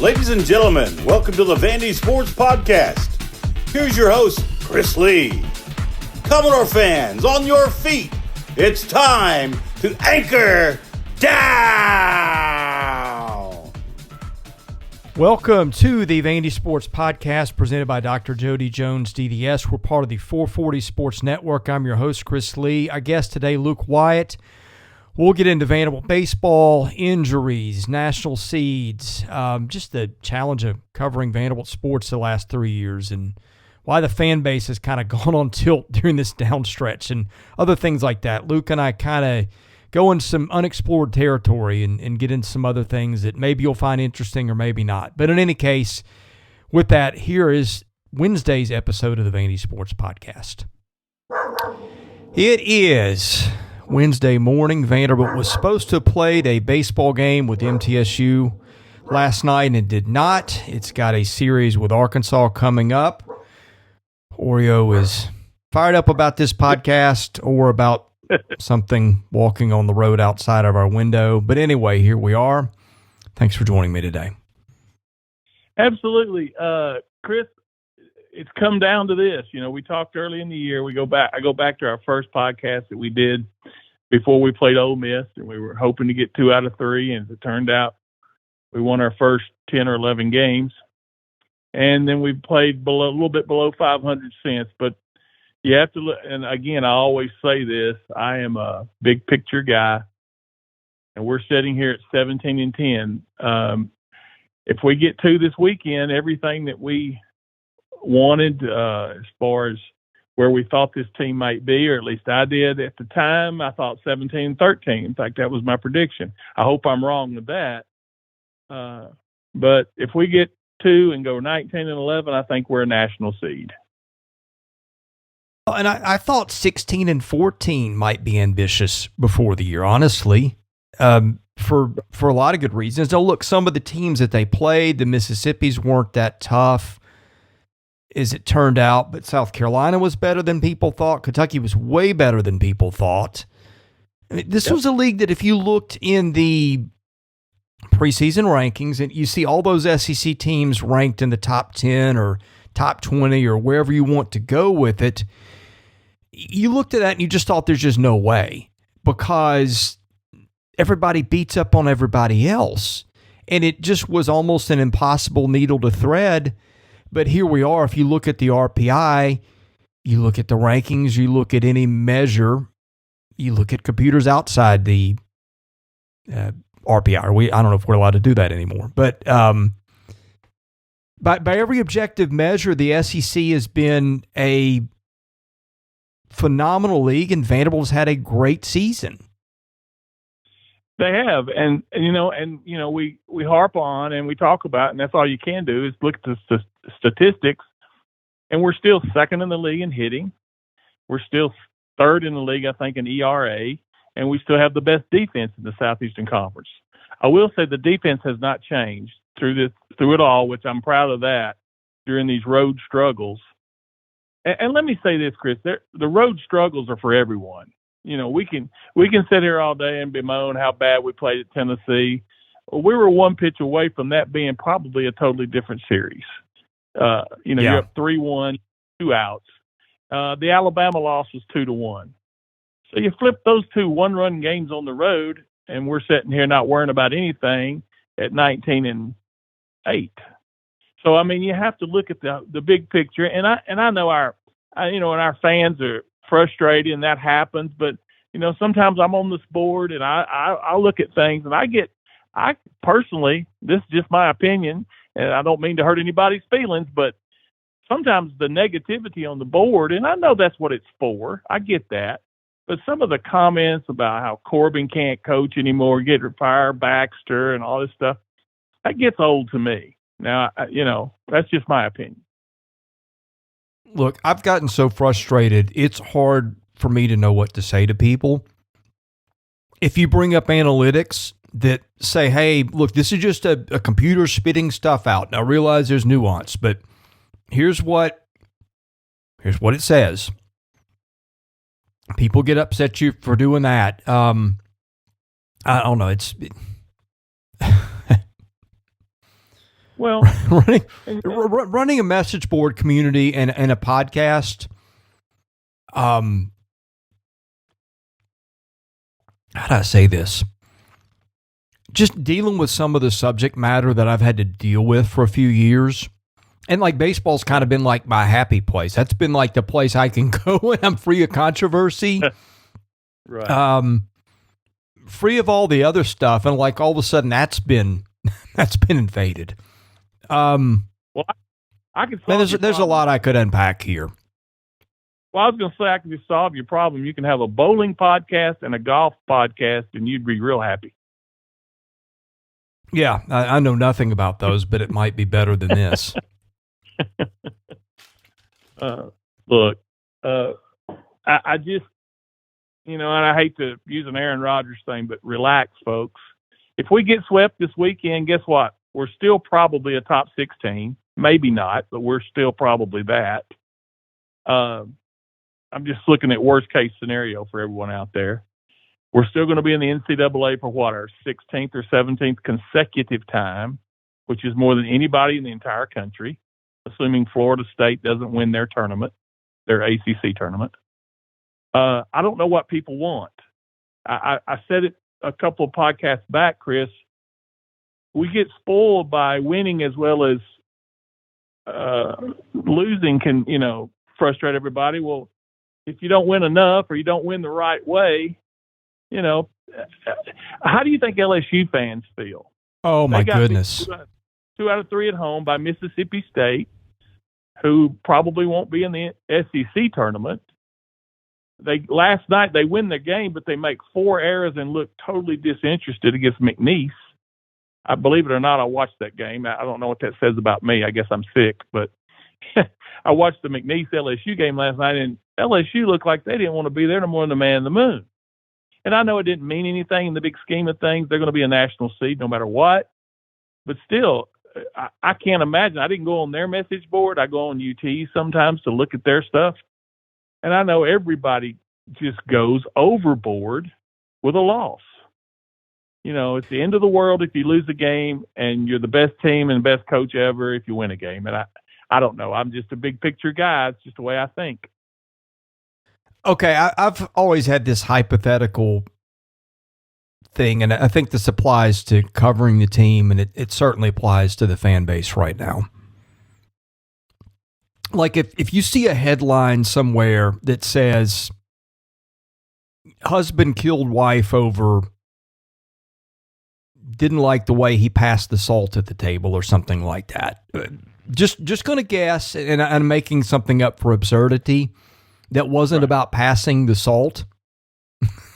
Ladies and gentlemen, welcome to the Vandy Sports Podcast. Here's your host, Chris Lee. Commodore fans, on your feet. It's time to anchor down. Welcome to the Vandy Sports Podcast presented by Dr. Jody Jones, DDS. We're part of the 440 Sports Network. I'm your host, Chris Lee. Our guest today, Luke Wyatt. We'll get into Vanderbilt baseball, injuries, national seeds, just the challenge of covering Vanderbilt sports the last 3 years and why the fan base has kind of gone on tilt during this down stretch and other things like that. Luke and I kind of go in some unexplored territory and get into some other things that maybe you'll find interesting or maybe not. But in any case, with that, here is Wednesday's episode of the Vandy Sports Podcast. It is Wednesday morning. Vanderbilt was supposed to have played a baseball game with MTSU last night and did not. It's got a series with Arkansas coming up. Oreo is fired up about this podcast or about something walking on the road outside of our window. But anyway, here we are. Thanks for joining me today. Absolutely. Chris, it's come down to this. You know, we talked early in the year. I go back to our first podcast that we did before we played Ole Miss, and we were hoping to get 2 out of 3, and as it turned out, we won our first 10 or 11 games. And then we played a little bit below 500 since. But you have to look, and again, I always say this, I am a big picture guy, and we're sitting here at 17-10. If we get 2 this weekend, everything that we wanted as far as where we thought this team might be, or at least I did at the time, I thought 17-13. In fact, that was my prediction. I hope I'm wrong with that. But if we get 2 and go 19-11, I think we're a national seed. And I thought 16-14 might be ambitious before the year, honestly, for a lot of good reasons. Now, look, some of the teams that they played, the Mississippis weren't that tough, as it turned out, but South Carolina was better than people thought. Kentucky was way better than people thought. I mean, this was a league that if you looked in the preseason rankings and you see all those SEC teams ranked in the top 10 or top 20 or wherever you want to go with it, you looked at that and you just thought there's just no way because everybody beats up on everybody else. And it just was almost an impossible needle to thread. But here we are. If you look at the RPI, you look at the rankings, you look at any measure, you look at computers outside the RPI. I don't know if we're allowed to do that anymore. But by every objective measure, the SEC has been a phenomenal league, and Vanderbilt has had a great season. They have, and we harp on and we talk about, and that's all you can do is look at the statistics. And we're still second in the league in hitting. We're still third in the league, I think, in ERA, and we still have the best defense in the Southeastern Conference. I will say the defense has not changed through it all, which I'm proud of that during these road struggles. And let me say this, Chris: the road struggles are for everyone. You know, we can sit here all day and bemoan how bad we played at Tennessee. We were 1 pitch away from that being probably a totally different series. You're up 3-1, 2 outs. The Alabama loss was 2-1. So you flip those 2 one-run games on the road, and we're sitting here not worrying about anything at 19-8. So I mean, you have to look at the big picture. And I know our fans are frustrated, and that happens. But sometimes I'm on this board, and I look at things, and I personally, this is just my opinion, and I don't mean to hurt anybody's feelings, but sometimes the negativity on the board, and I know that's what it's for, I get that, but some of the comments about how Corbin can't coach anymore, get fired, Baxter, and all this stuff, that gets old to me. Now, that's just my opinion. Look, I've gotten so frustrated, it's hard for me to know what to say to people. If you bring up analytics that say, hey, look, this is just a computer spitting stuff out. Now, I realize there's nuance, but here's what it says. People get upset at you for doing that. I don't know. Well, running a message board community and a podcast, how do I say this? Just dealing with some of the subject matter that I've had to deal with for a few years. And like baseball's kind of been like my happy place. That's been like the place I can go when I'm free of controversy. Right. Free of all the other stuff. And like all of a sudden that's been invaded. Well, I can solve there's a lot I could unpack here. Well, I was going to say I can just solve your problem. You can have a bowling podcast and a golf podcast, and you'd be real happy. Yeah, I know nothing about those, but it might be better than this. Look, I just, and I hate to use an Aaron Rodgers thing, but relax, folks. If we get swept this weekend, guess what? We're still probably a top 16. Maybe not, but we're still probably that. I'm just looking at worst case scenario for everyone out there. We're still going to be in the NCAA for what, our 16th or 17th consecutive time, which is more than anybody in the entire country, assuming Florida State doesn't win their tournament, their ACC tournament. I don't know what people want. I said it a couple of podcasts back, Chris. We get spoiled by winning as well as losing can, frustrate everybody. Well, if you don't win enough or you don't win the right way, how do you think LSU fans feel? Oh, my goodness. Two out of three at home by Mississippi State, who probably won't be in the SEC tournament. Last night they win the game, but they make 4 errors and look totally disinterested against McNeese. I believe it or not, I watched that game. I don't know what that says about me. I guess I'm sick, but I watched the McNeese LSU game last night, and LSU looked like they didn't want to be there no more than the man in the moon. And I know it didn't mean anything in the big scheme of things. They're going to be a national seed no matter what. But still, I can't imagine. I didn't go on their message board. I go on UT sometimes to look at their stuff. And I know everybody just goes overboard with a loss. It's the end of the world if you lose a game, and you're the best team and best coach ever if you win a game. And I don't know. I'm just a big picture guy. It's just the way I think. Okay, I've always had this hypothetical thing, and I think this applies to covering the team, and it certainly applies to the fan base right now. Like if you see a headline somewhere that says, husband killed wife over didn't like the way he passed the salt at the table or something like that. Just going to guess, and I'm making something up for absurdity, that wasn't about passing the salt.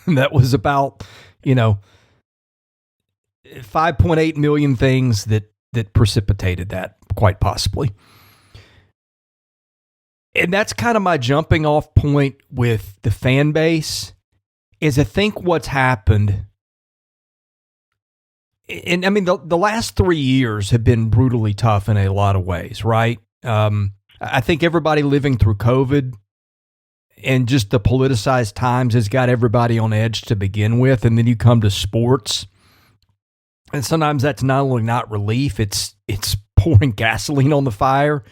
That was about, 5.8 million things that precipitated that, quite possibly. And that's kind of my jumping off point with the fan base, is I think what's happened, and I mean, the last 3 years have been brutally tough in a lot of ways, right? I think everybody living through COVID and just the politicized times has got everybody on edge to begin with. And then you come to sports, and sometimes that's not only not relief, it's pouring gasoline on the fire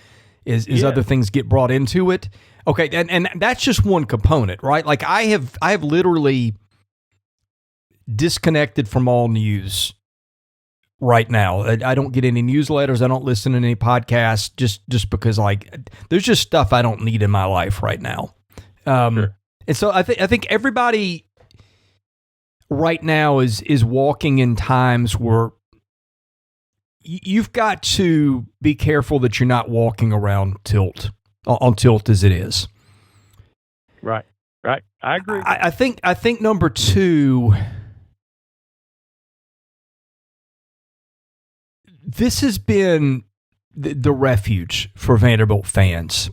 as other things get brought into it. Okay, and that's just one component, right? Like I have literally disconnected from all news right now. I don't get any newsletters. I don't listen to any podcasts just because there's just stuff I don't need in my life right now. Sure. And so I think everybody right now is walking in times where you've got to be careful that you're not walking around on tilt as it is. Right. I agree. I think number two, this has been the refuge for Vanderbilt fans.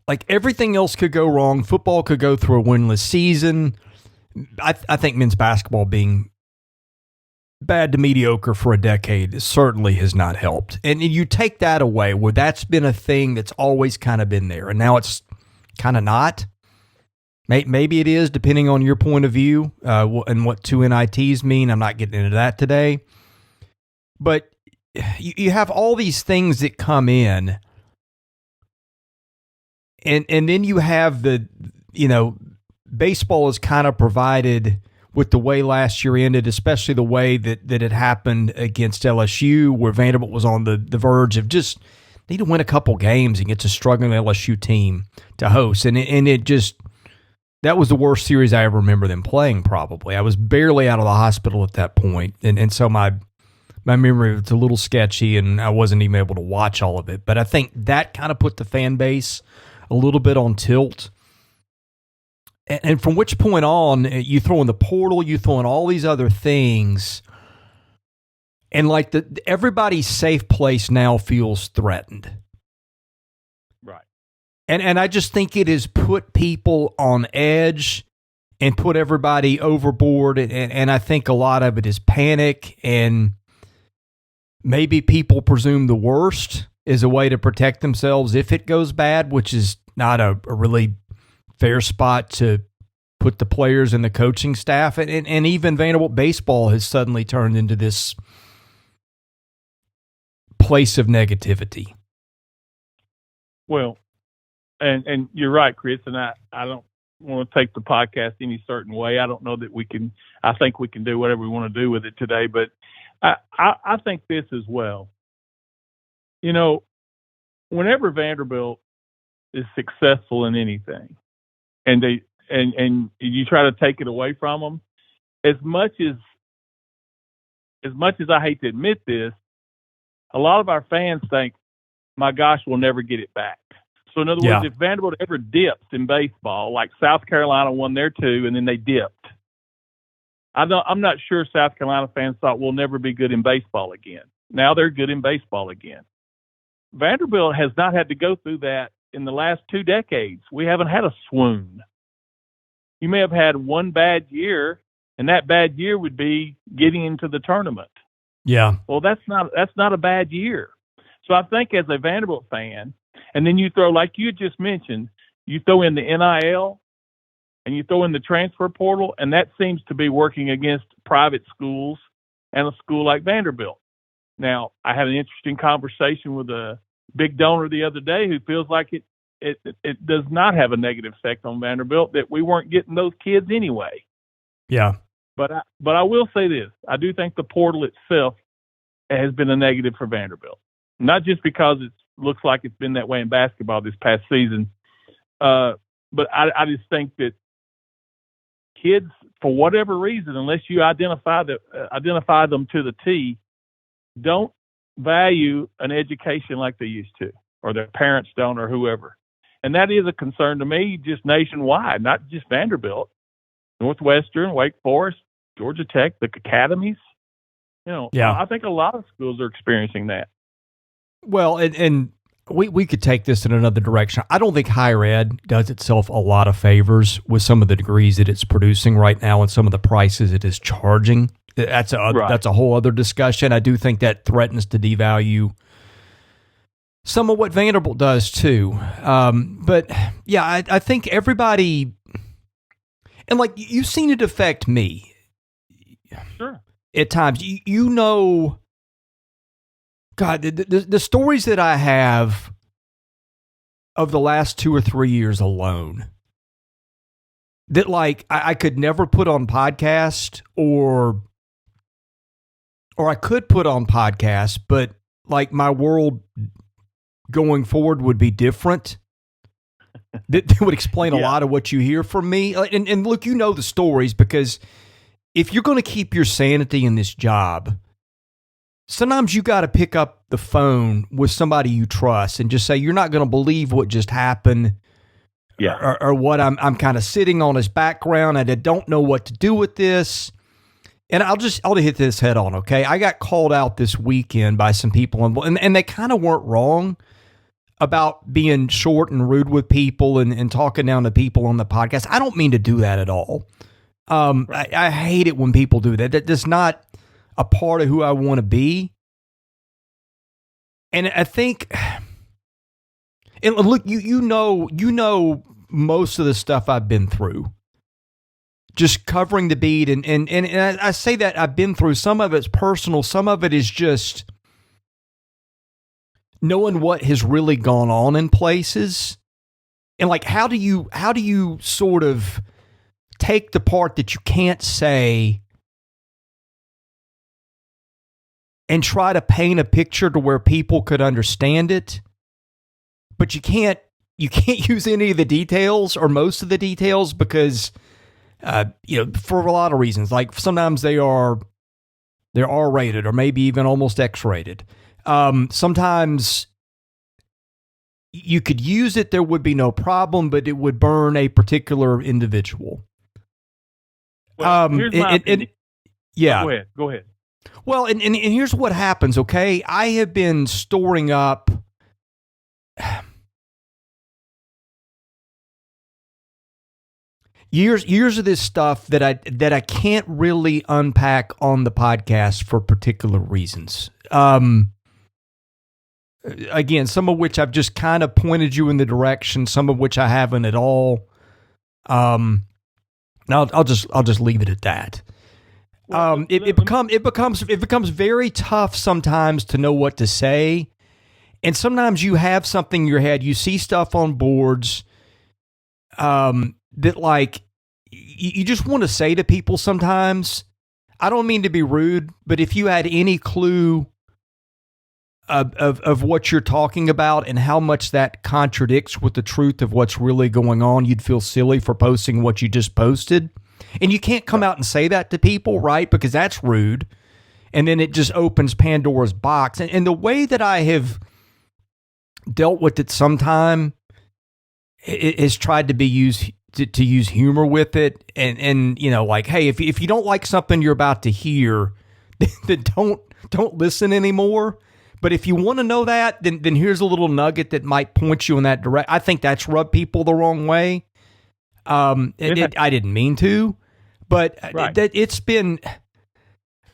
Like everything else could go wrong. Football could go through a winless season. I think men's basketball being bad to mediocre for a decade certainly has not helped. And you take that away, where that's been a thing that's always kind of been there, and now it's kind of not. Maybe it is, depending on your point of view and what two NITs mean. I'm not getting into that today. But you have all these things that come in, and then you have baseball is kind of provided with the way last year ended, especially the way that it happened against LSU, where Vanderbilt was on the verge of just need to win a couple games and get a struggling LSU team to host. And it just, that was the worst series I ever remember them playing, probably. I was barely out of the hospital at that point. And so my memory was a little sketchy, and I wasn't even able to watch all of it. But I think that kind of put the fan base a little bit on tilt. And from which point on, you throw in the portal, you throw in all these other things, and like everybody's safe place now feels threatened. Right. And I just think it has put people on edge and put everybody overboard. And I think a lot of it is panic, and maybe people presume the worst is a way to protect themselves if it goes bad, which is not a really fair spot to put the players and the coaching staff. And even Vanderbilt baseball has suddenly turned into this place of negativity. Well, and you're right, Chris, and I don't want to take the podcast any certain way. I don't know that I think we can do whatever we want to do with it today, but I think this as well. Whenever Vanderbilt is successful in anything, and you try to take it away from them, as much as I hate to admit this, a lot of our fans think, my gosh, we'll never get it back. So in other words, if Vanderbilt ever dips in baseball, like South Carolina won their two and then they dipped, I'm not sure South Carolina fans thought we'll never be good in baseball again. Now they're good in baseball again. Vanderbilt has not had to go through that in the last 2 decades. We haven't had a swoon. You may have had one bad year, and that bad year would be getting into the tournament. Yeah. Well, that's not a bad year. So I think as a Vanderbilt fan, and then you throw, like you just mentioned, you throw in the NIL and you throw in the transfer portal, and that seems to be working against private schools and a school like Vanderbilt. Now, I had an interesting conversation with a big donor the other day who feels like it does not have a negative effect on Vanderbilt, that we weren't getting those kids anyway. Yeah. But I will say this. I do think the portal itself has been a negative for Vanderbilt. Not just because it looks like it's been that way in basketball this past season, but I just think that kids, for whatever reason, unless you identify them to the T, don't value an education like they used to, or their parents don't, or whoever. And that is a concern to me, just nationwide, not just Vanderbilt. Northwestern, Wake Forest, Georgia Tech, the academies. I think a lot of schools are experiencing that. Well, and we could take this in another direction. I don't think higher ed does itself a lot of favors with some of the degrees that it's producing right now and some of the prices it is charging. That's a whole other discussion. I do think that threatens to devalue some of what Vanderbilt does too. But yeah, I think everybody, and like you've seen it affect me. Sure. At times, God, the stories that I have of the last 2 or 3 years alone, that like I could never put on podcast, or I could put on podcast, but like my world going forward would be different. That would explain a lot of what you hear from me. And look, the stories, because if you're going to keep your sanity in this job, sometimes you got to pick up the phone with somebody you trust and just say, you're not going to believe what just happened. Yeah. Or what I'm kind of sitting on his background, and I don't know what to do with this. And I'll hit this head on. Okay. I got called out this weekend by some people, and they kind of weren't wrong about being short and rude with people and talking down to people on the podcast. I don't mean to do that at all. I hate it when people do that. That's not a part of who I want to be. And I think, and look, you know most of the stuff I've been through, just covering the beat. And I say that I've been through, some of it's personal, some of it is just knowing what has really gone on in places. And like, how do you sort of take the part that you can't say and try to paint a picture to where people could understand it, but you can't use any of the details or most of the details because, for a lot of reasons, like sometimes they're R-rated or maybe even almost X-rated. Sometimes you could use it, there would be no problem, but it would burn a particular individual. Well, here's my opinion. Yeah. Go ahead. Well, and here's what happens, okay? I have been storing up years of this stuff that I can't really unpack on the podcast for particular reasons. Again, some of which I've just kind of pointed you in the direction, some of which I haven't at all. I'll just leave it at that. It becomes very tough sometimes to know what to say, and sometimes you have something in your head. You see stuff on boards, that like you just want to say to people. Sometimes, I don't mean to be rude, but if you had any clue of what you're talking about and how much that contradicts with the truth of what's really going on, you'd feel silly for posting what you just posted. And you can't come out and say that to people, right? Because that's rude. And then it just opens Pandora's box. And the way that I have dealt with it sometime is tried to be used to use humor with it. And like, hey, if you don't like something you're about to hear, then don't listen anymore. But if you want to know that, then here's a little nugget that might point you in that direction. I think that's rubbed people the wrong way. I didn't mean to, but right. It's been.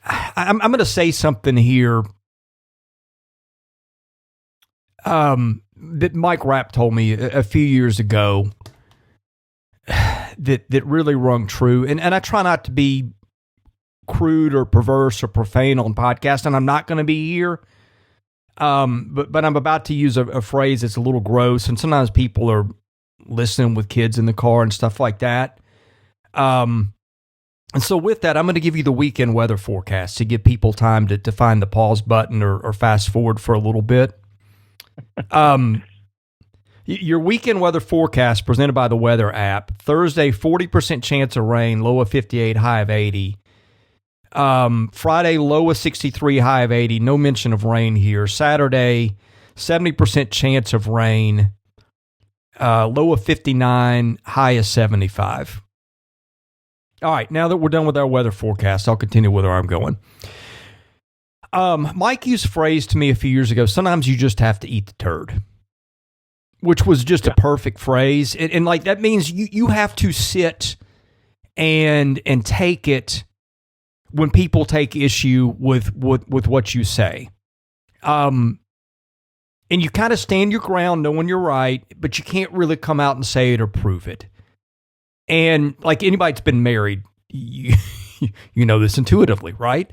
I'm going to say something here. That Mike Rapp told me a few years ago. That really rung true, and I try not to be crude or perverse or profane on podcast, and I'm not going to be here. But I'm about to use a phrase that's a little gross, and sometimes people are listening with kids in the car and stuff like that. And so with that, I'm going to give you the weekend weather forecast to give people time to find the pause button or fast forward for a little bit. Your weekend weather forecast presented by the weather app. Thursday, 40% chance of rain, low of 58, high of 80. Friday, low of 63, high of 80. No mention of rain here. Saturday, 70% chance of rain, low of 59, high of 75. All right, now that we're done with our weather forecast, I'll continue with where I'm going. Mike used a phrase to me a few years ago, sometimes you just have to eat the turd, which was just a perfect phrase. And like, that means you have to sit and take it when people take issue with what you say. And you kind of stand your ground knowing you're right, but you can't really come out and say it or prove it. And like anybody that's been married, you know this intuitively, right?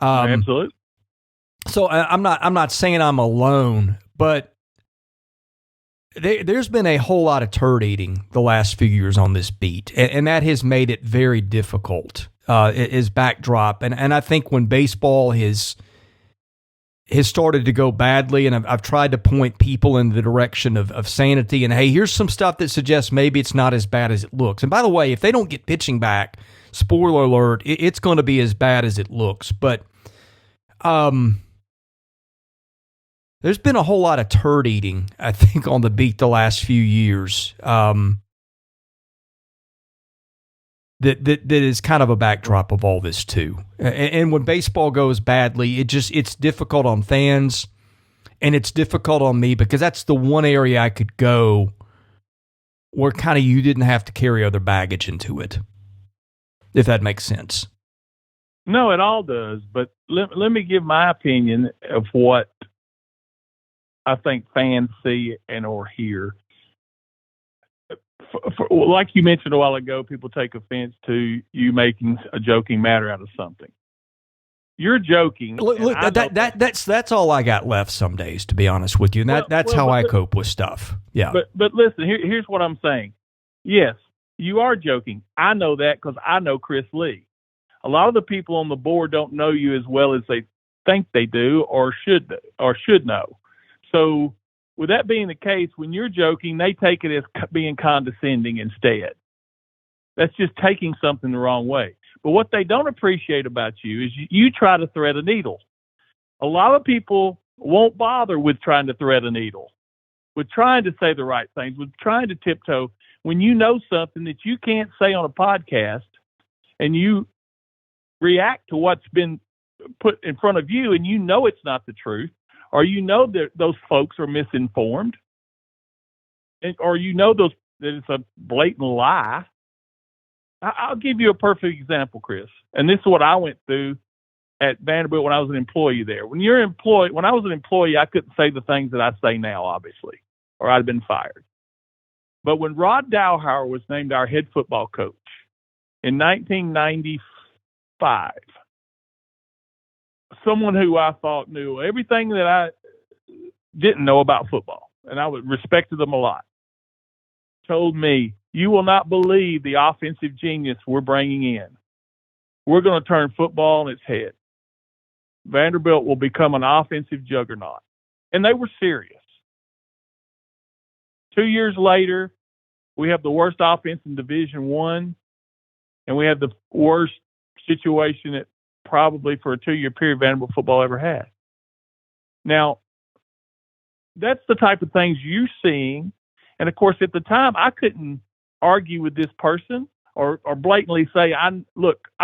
Absolutely. So I'm not saying I'm alone, but there's been a whole lot of turd eating the last few years on this beat, and that has made it very difficult. Is backdrop, and I think when baseball has started to go badly, and I've tried to point people in the direction of sanity, and hey, here's some stuff that suggests maybe it's not as bad as it looks. And by the way, if they don't get pitching back, spoiler alert, it's going to be as bad as it looks. But there's been a whole lot of turd eating, I think, on the beat the last few years. That is kind of a backdrop of all this too. And when baseball goes badly, it's difficult on fans, and it's difficult on me because that's the one area I could go where kind of you didn't have to carry other baggage into it, if that makes sense. No, it all does. But let me give my opinion of what I think fans see and or hear. Like you mentioned a while ago, people take offense to you making a joking matter out of something. you're joking. Look, that's all I got left some days, to be honest with you. And that's how I cope with stuff. Yeah. But listen, here's what I'm saying. Yes, you are joking. I know that because I know Chris Lee. A lot of the people on the board don't know you as well as they think they do or should know. So with that being the case, when you're joking, they take it as being condescending instead. That's just taking something the wrong way. But what they don't appreciate about you is you try to thread a needle. A lot of people won't bother with trying to thread a needle, with trying to say the right things, with trying to tiptoe. When you know something that you can't say on a podcast and you react to what's been put in front of you and you know it's not the truth, or you know that those folks are misinformed, or you know that it's a blatant lie. I'll give you a perfect example, Chris. And this is what I went through at Vanderbilt when I was an employee there. When I was an employee, I couldn't say the things that I say now, obviously, or I'd have been fired. But when Rod Dowhauer was named our head football coach in 1995, someone who I thought knew everything that I didn't know about football, and I respected them a lot, told me, "You will not believe the offensive genius we're bringing in. We're going to turn football on its head. Vanderbilt will become an offensive juggernaut." And they were serious. 2 years later, we have the worst offense in Division I, and we have the worst situation that probably for a 2-year period Vanderbilt football ever had. Now, that's the type of things you're seeing. And, of course, at the time, I couldn't argue with this person or blatantly say, I'm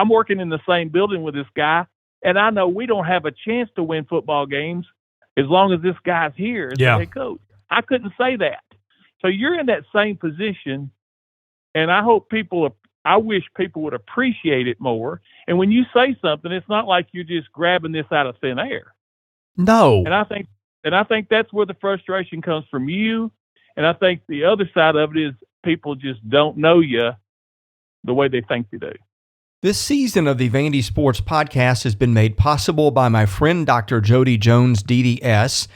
working in the same building with this guy, and I know we don't have a chance to win football games as long as this guy's here as the head coach. I couldn't say that. So you're in that same position, and I wish people would appreciate it more. And when you say something, it's not like you're just grabbing this out of thin air. No. And I think that's where the frustration comes from you. And I think the other side of it is people just don't know you the way they think they do. This season of the Vandy Sports Podcast has been made possible by my friend Dr. Jody Jones, DDS.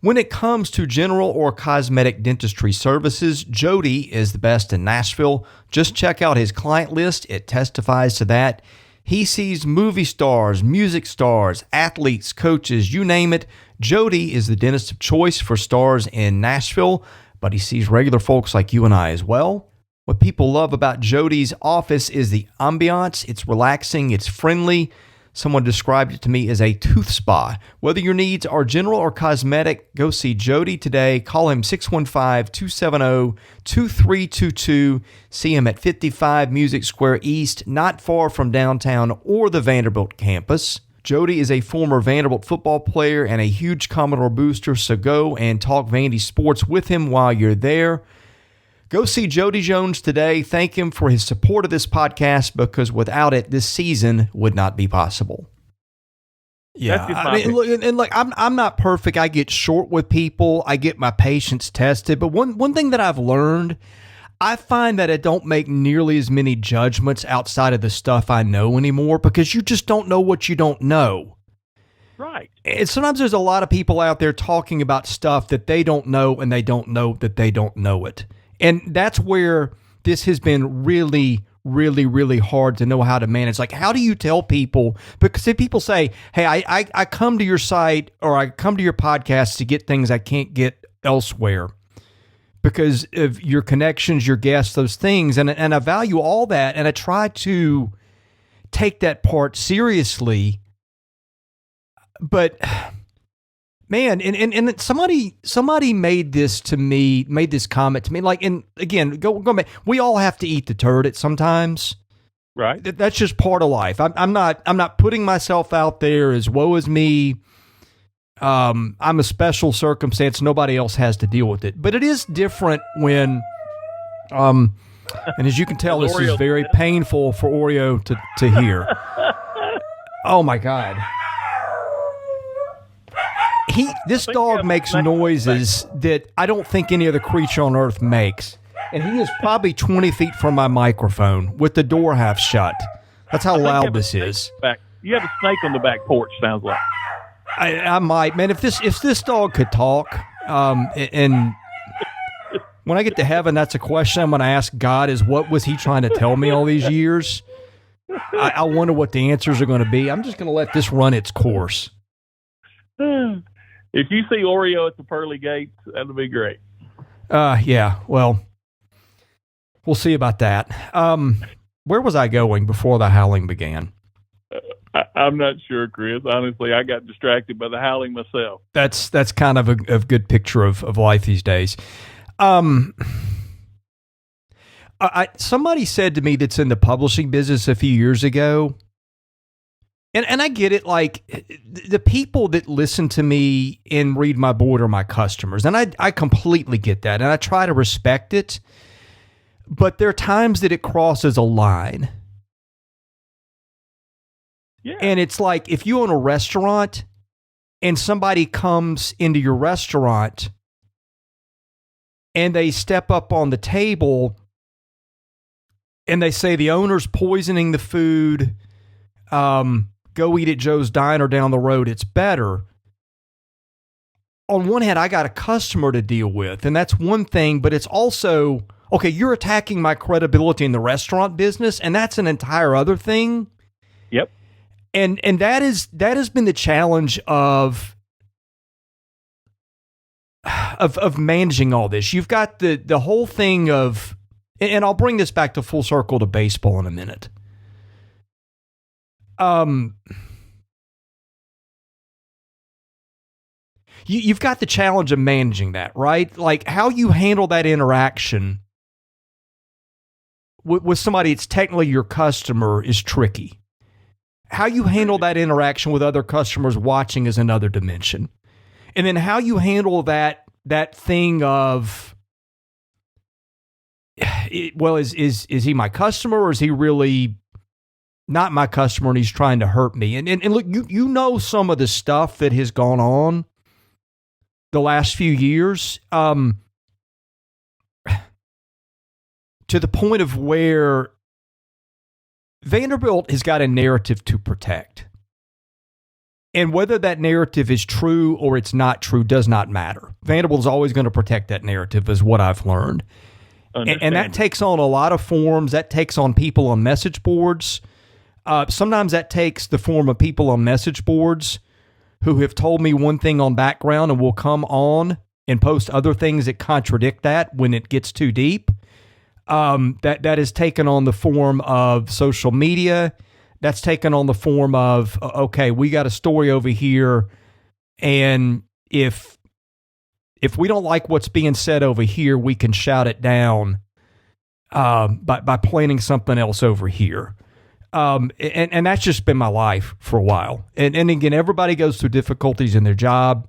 When it comes to general or cosmetic dentistry services, Jody is the best in Nashville. Just check out his client list. It testifies to that. He sees movie stars, music stars, athletes, coaches, you name it. Jody is the dentist of choice for stars in Nashville, but he sees regular folks like you and I as well. What people love about Jody's office is the ambiance. It's relaxing. It's friendly. Someone described it to me as a tooth spa. Whether your needs are general or cosmetic, go see Jody today. Call him 615-270-2322. See him at 55 Music Square East, not far from downtown or the Vanderbilt campus. Jody is a former Vanderbilt football player and a huge Commodore booster, so go and talk Vandy sports with him while you're there. Go see Jody Jones today. Thank him for his support of this podcast, because without it, this season would not be possible. Yeah, I'm not perfect. I get short with people. I get my patience tested. But one thing that I've learned, I find that I don't make nearly as many judgments outside of the stuff I know anymore, because you just don't know what you don't know. Right. And sometimes there's a lot of people out there talking about stuff that they don't know, and they don't know that they don't know it. And that's where this has been really, really, really hard to know how to manage. Like, how do you tell people? Because if people say, hey, I come to your site or I come to your podcast to get things I can't get elsewhere because of your connections, your guests, those things. And I value all that. And I try to take that part seriously. But man, and somebody made this comment to me, like, and again, go back, we all have to eat the turd at sometimes. Right. That's just part of life. I'm not putting myself out there as woe as me. I'm a special circumstance. Nobody else has to deal with it. But it is different when, and as you can tell, this is very painful for Oreo to hear. Oh my God. This dog makes noises that I don't think any other creature on earth makes. And he is probably 20 feet from my microphone with the door half shut. That's how loud this is. You have a snake on the back porch, sounds like. I might, man. If this dog could talk, and when I get to heaven, that's a question I'm going to ask God: is what was He trying to tell me all these years? I wonder what the answers are going to be. I'm just going to let this run its course. If you see Oreo at the pearly gates, that'll be great. Yeah. Well, we'll see about that. Where was I going before the howling began? I'm not sure, Chris. Honestly, I got distracted by the howling myself. That's kind of a good picture of life these days. Somebody said to me that's in the publishing business a few years ago, and I get it, like the people that listen to me and read my board are my customers, and I completely get that, and I try to respect it, but there are times that it crosses a line. Yeah. And it's like if you own a restaurant and somebody comes into your restaurant and they step up on the table and they say the owner's poisoning the food, go eat at Joe's Diner down the road, it's better. On one hand, I got a customer to deal with, and that's one thing, but it's also, okay, you're attacking my credibility in the restaurant business, and that's an entire other thing. Yep. And that has been the challenge of managing all this. You've got the whole thing of, and I'll bring this back to full circle to baseball in a minute. You've got the challenge of managing that, right? Like how you handle that interaction with somebody that's technically your customer is tricky. How you handle that interaction with other customers watching is another dimension. And then how you handle that thing of, well, is he my customer or is he really not my customer and he's trying to hurt me? And look, you know some of the stuff that has gone on the last few years, to the point of where Vanderbilt has got a narrative to protect. And whether that narrative is true or it's not true does not matter. Vanderbilt is always going to protect that narrative, is what I've learned. And that takes on a lot of forms. That takes on people on message boards. Sometimes that takes the form of people on message boards who have told me one thing on background and will come on and post other things that contradict that when it gets too deep. That has taken on the form of social media. That's taken on the form of, okay, we got a story over here, and if we don't like what's being said over here, we can shout it down by planning something else over here. And that's just been my life for a while. And again, everybody goes through difficulties in their job,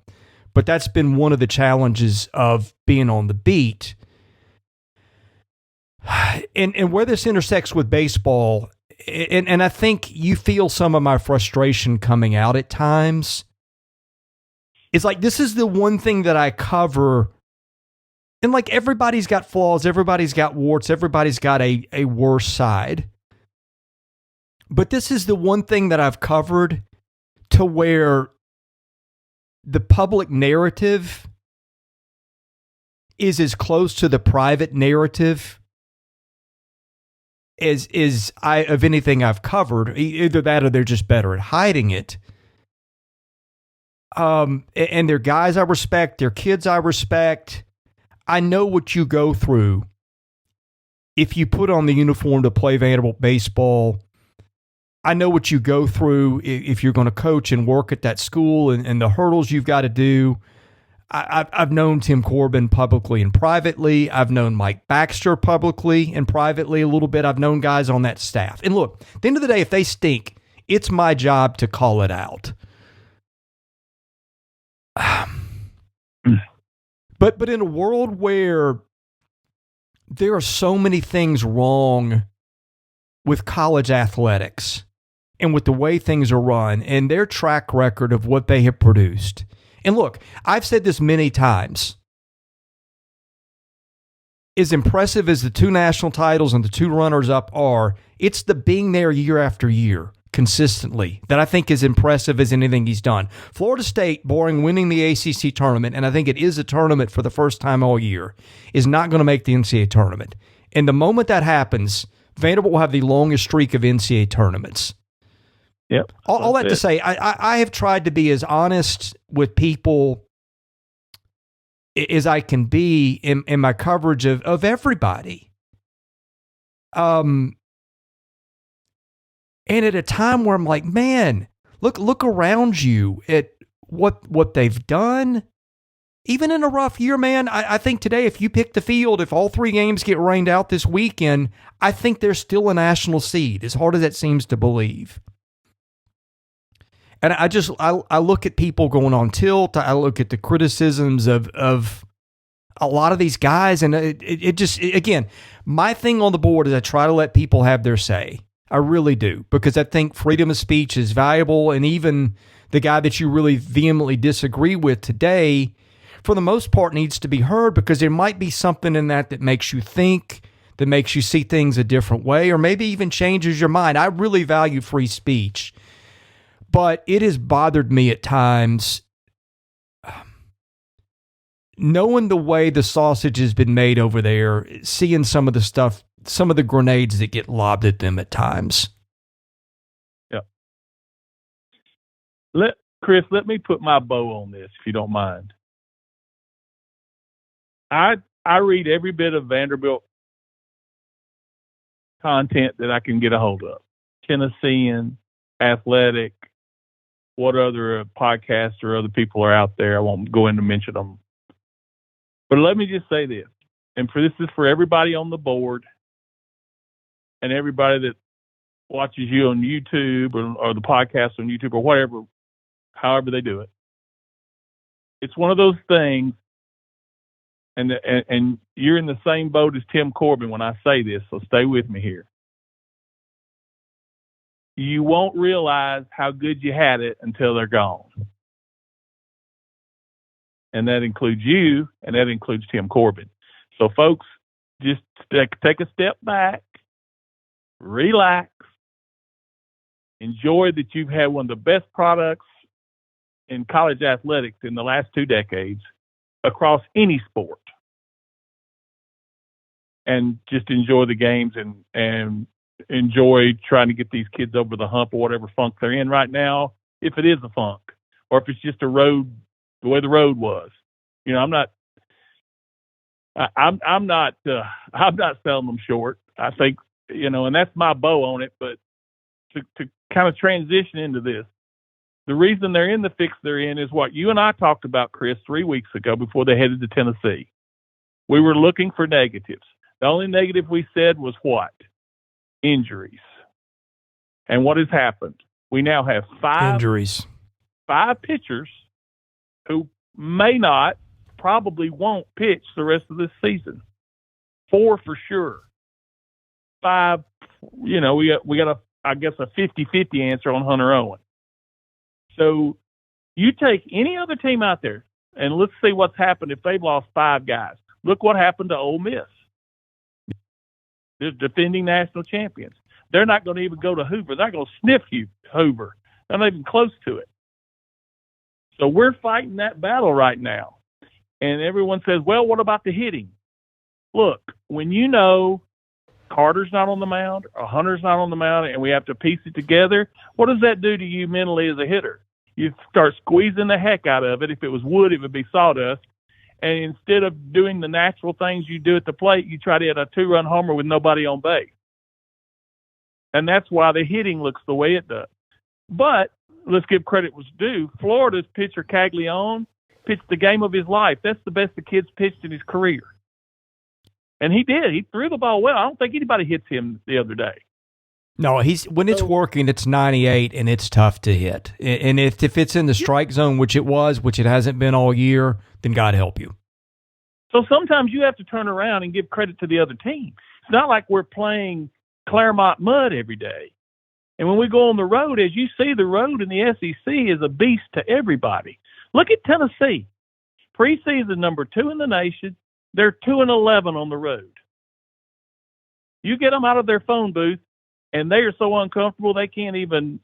but that's been one of the challenges of being on the beat. And where this intersects with baseball, and I think you feel some of my frustration coming out at times, it's like this is the one thing that I cover, and like everybody's got flaws, everybody's got warts, everybody's got a worse side. But this is the one thing that I've covered to where the public narrative is as close to the private narrative is of anything I've covered. Either that or they're just better at hiding it. And they're guys I respect, they're kids I respect. I know what you go through if you put on the uniform to play Vanderbilt baseball. I know what you go through if you're going to coach and work at that school and the hurdles you've got to do. I've known Tim Corbin publicly and privately. I've known Mike Baxter publicly and privately a little bit. I've known guys on that staff. And look, at the end of the day, if they stink, it's my job to call it out. But in a world where there are so many things wrong with college athletics and with the way things are run and their track record of what they have produced. And look, I've said this many times. As impressive as the 2 national titles and the 2 runners-up are, it's the being there year after year. consistently that I think is impressive as anything he's done. Florida State, barring winning the ACC tournament, and I think it is a tournament for the first time all year, is not going to make the NCAA tournament. And the moment that happens, Vanderbilt will have the longest streak of NCAA tournaments. Yep. All that to say, I have tried to be as honest with people as I can be in my coverage of everybody. And at a time where I'm like, man, look around you at what they've done. Even in a rough year, man, I think today, if you pick the field, if all 3 games get rained out this weekend, I think there's still a national seed, as hard as that seems to believe. And I look at people going on tilt. I look at the criticisms of a lot of these guys, and it just, again, my thing on the board is I try to let people have their say. I really do, because I think freedom of speech is valuable, and even the guy that you really vehemently disagree with today, for the most part, needs to be heard, because there might be something in that makes you think, that makes you see things a different way, or maybe even changes your mind. I really value free speech, but it has bothered me at times knowing the way the sausage has been made over there, seeing some of the stuff, some of the grenades that get lobbed at them at times. Yeah. Chris, let me put my bow on this, if you don't mind. I read every bit of Vanderbilt content that I can get a hold of. Tennessean, Athletic, what other podcasts or other people are out there. I won't go in to mention them. But let me just say this, and this is for everybody on the board and everybody that watches you on YouTube or the podcast on YouTube or whatever, however they do it. It's one of those things, and you're in the same boat as Tim Corbin when I say this, so stay with me here. You won't realize how good you had it until they're gone. And that includes you, and that includes Tim Corbin. So, folks, just take a step back, relax, enjoy that you've had one of the best products in college athletics in the last 2 decades across any sport. And just enjoy the games and enjoy trying to get these kids over the hump or whatever funk they're in right now, if it is a funk, or if it's just a road, the way the road was. You know, I'm not selling them short. I think, you know, and that's my bow on it. But to kind of transition into this, the reason they're in the fix they're in is what you and I talked about, Chris, 3 weeks ago before they headed to Tennessee. We were looking for negatives. The only negative we said was what? Injuries. And what has happened? We now have 5 injuries. 5 pitchers who may not, probably won't pitch the rest of this season. 4 for sure. 5, you know, we got I guess a 50-50 answer on Hunter Owen. So you take any other team out there, and let's see what's happened if they've lost 5 guys. Look what happened to Ole Miss. They're defending national champions. They're not going to even go to Hoover. They're going to sniff you, Hoover. They're not even close to it. So we're fighting that battle right now. And everyone says, well, what about the hitting? Look, when you know Carter's not on the mound or Hunter's not on the mound and we have to piece it together, what does that do to you mentally as a hitter? You start squeezing the heck out of it. If it was wood, it would be sawdust. And instead of doing the natural things you do at the plate, you try to hit a 2-run homer with nobody on base. And that's why the hitting looks the way it does. But let's give credit what's due. Florida's pitcher Caglione pitched the game of his life. That's the best the kid's pitched in his career. And he did. He threw the ball well. I don't think anybody hits him the other day. No, when it's working, it's 98, and it's tough to hit. And if it's in the strike zone, which it hasn't been all year, then God help you. So sometimes you have to turn around and give credit to the other team. It's not like we're playing Claremont mud every day. And when we go on the road, as you see, the road in the SEC is a beast to everybody. Look at Tennessee. Preseason number 2 in the nation. They're 2-11 on the road. You get them out of their phone booth, and they are so uncomfortable they can't even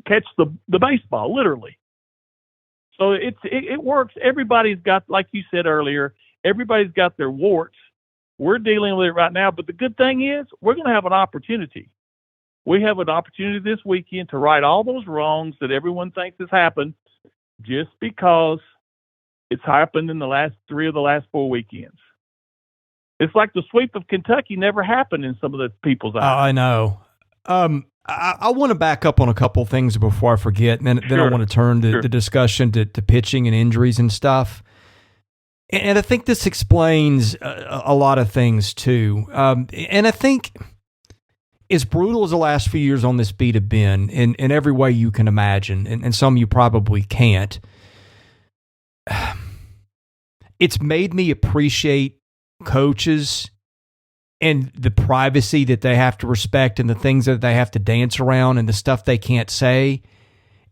catch the baseball, literally. So it works. Everybody's got, like you said earlier, everybody's got their warts. We're dealing with it right now, but the good thing is we're going to have an opportunity. We have an opportunity this weekend to right all those wrongs that everyone thinks has happened just because it's happened in the last 3 of the last 4 weekends. It's like the sweep of Kentucky never happened in some of the people's eyes. I know. I want to back up on a couple things before I forget, and then I want to turn the discussion to pitching and injuries and stuff. And I think this explains a lot of things, too. And I think as brutal as the last few years on this beat have been, in every way you can imagine, and some you probably can't, it's made me appreciate coaches and the privacy that they have to respect and the things that they have to dance around and the stuff they can't say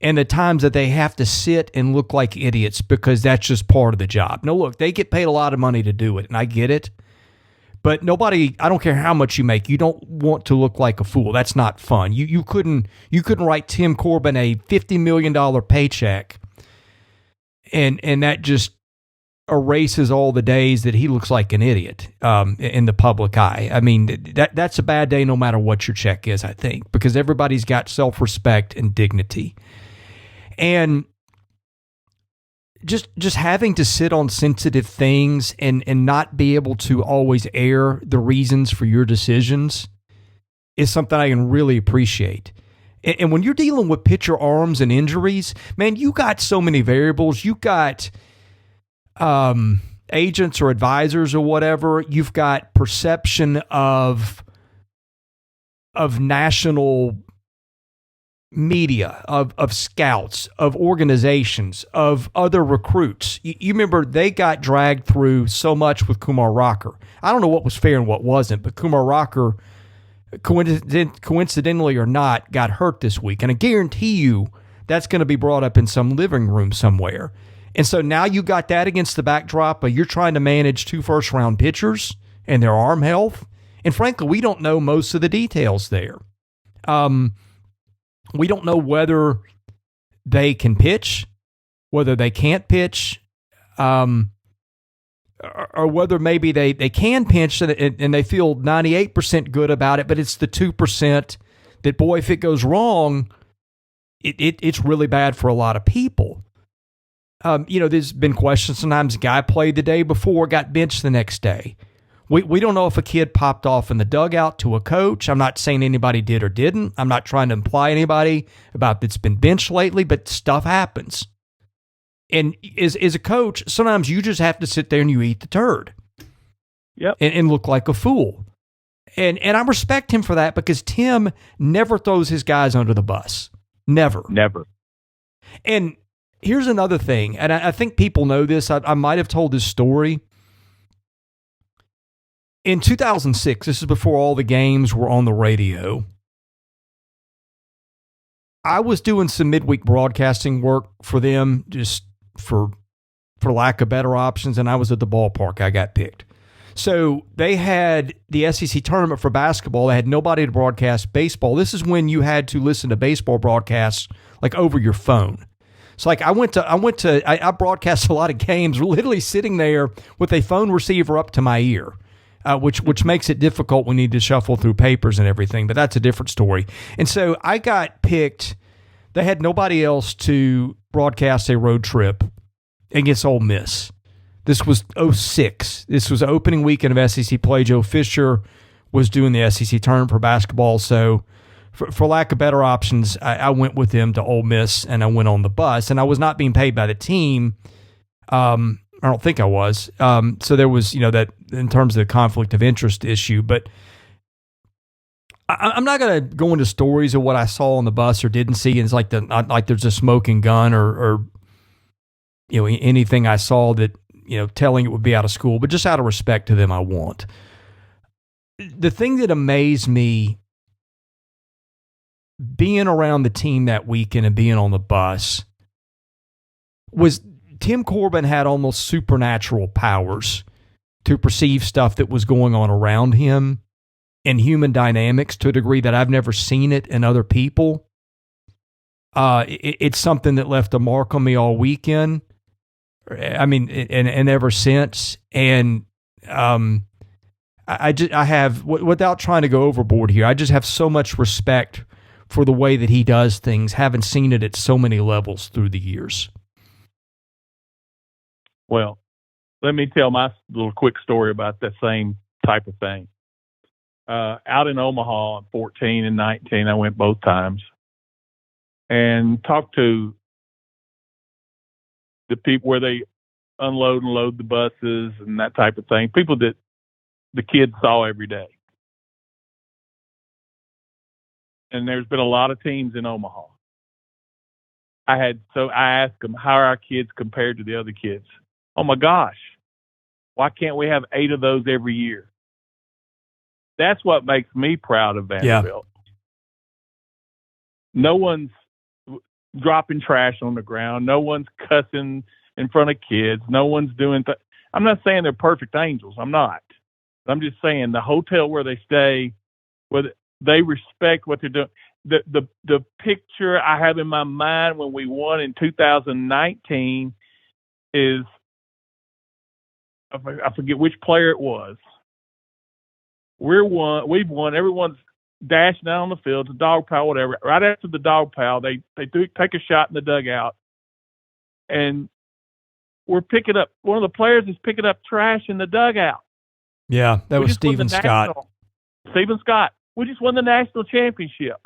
and the times that they have to sit and look like idiots because that's just part of the job. No, look, they get paid a lot of money to do it, and I get it. But nobody, I don't care how much you make, you don't want to look like a fool. That's not fun. You couldn't write Tim Corbin a $50 million paycheck and that just erases all the days that he looks like an idiot in the public eye. I mean, that's a bad day no matter what your check is, I think, because everybody's got self-respect and dignity. And just having to sit on sensitive things and not be able to always air the reasons for your decisions is something I can really appreciate. And when you're dealing with pitcher arms and injuries, man, you got so many variables. You got agents or advisors or whatever. You've got perception of national media, of scouts, of organizations, of other recruits. You remember they got dragged through so much with Kumar Rocker. I don't know what was fair and what wasn't, but Kumar Rocker, coincidentally or not, got hurt this week. And I guarantee you that's going to be brought up in some living room somewhere. And so now you got that against the backdrop of you're trying to manage 2 first-round pitchers and their arm health. And frankly, we don't know most of the details there. We don't know whether they can pitch, whether they can't pitch, or whether maybe they can pitch and they feel 98% good about it, but it's the 2% that, boy, if it goes wrong, it's really bad for a lot of people. There's been questions sometimes. A guy played the day before, got benched the next day. We don't know if a kid popped off in the dugout to a coach. I'm not saying anybody did or didn't. I'm not trying to imply anybody about that's been benched lately, but stuff happens. And as a coach, sometimes you just have to sit there and you eat the turd. Yep. And look like a fool. And I respect him for that because Tim never throws his guys under the bus. Never. And here's another thing, and I think people know this. I might have told this story. In 2006, this is before all the games were on the radio, I was doing some midweek broadcasting work for them just for lack of better options, and I was at the ballpark. I got picked. So they had the SEC tournament for basketball. They had nobody to broadcast baseball. This is when you had to listen to baseball broadcasts like over your phone. So like I broadcast a lot of games literally sitting there with a phone receiver up to my ear. Which makes it difficult when you need to shuffle through papers and everything, but that's a different story. And so I got picked. They had nobody else to broadcast a road trip against Ole Miss. This was 2006. This was the opening weekend of SEC play. Joe Fisher was doing the SEC tournament for basketball, so for lack of better options, I went with him to Ole Miss, and I went on the bus, and I was not being paid by the team. I don't think I was. So there was, that in terms of the conflict of interest issue, but I'm not going to go into stories of what I saw on the bus or didn't see. And it's like like there's a smoking gun or anything I saw that, telling it would be out of school, but just out of respect to them, I won't. The thing that amazed me being around the team that weekend and being on the bus was Tim Corbin had almost supernatural powers to perceive stuff that was going on around him and human dynamics to a degree that I've never seen it in other people. It's something that left a mark on me all weekend. I mean, and ever since. And I have, without trying to go overboard here, I just have so much respect for the way that he does things, having seen it at so many levels through the years. Well, let me tell my little quick story about that same type of thing. Out in Omaha, 14 and 19, I went both times and talked to the people where they unload and load the buses and that type of thing. People that the kids saw every day. And there's been a lot of teams in Omaha. I asked them, how are our kids compared to the other kids? Oh my gosh, why can't we have 8 of those every year? That's what makes me proud of Vanderbilt. Yeah. No one's dropping trash on the ground. No one's cussing in front of kids. No one's doing I'm not saying they're perfect angels. I'm not. I'm just saying the hotel where they stay, where they respect what they're doing. The picture I have in my mind when we won in 2019 is, I forget which player it was. We've won. Everyone's dashing out on the field, the dog pile, whatever. Right after the dog pile, they take a shot in the dugout, and we're picking up. One of the players is picking up trash in the dugout. Yeah, that was Stephen Scott. Stephen Scott. We just won the national championship.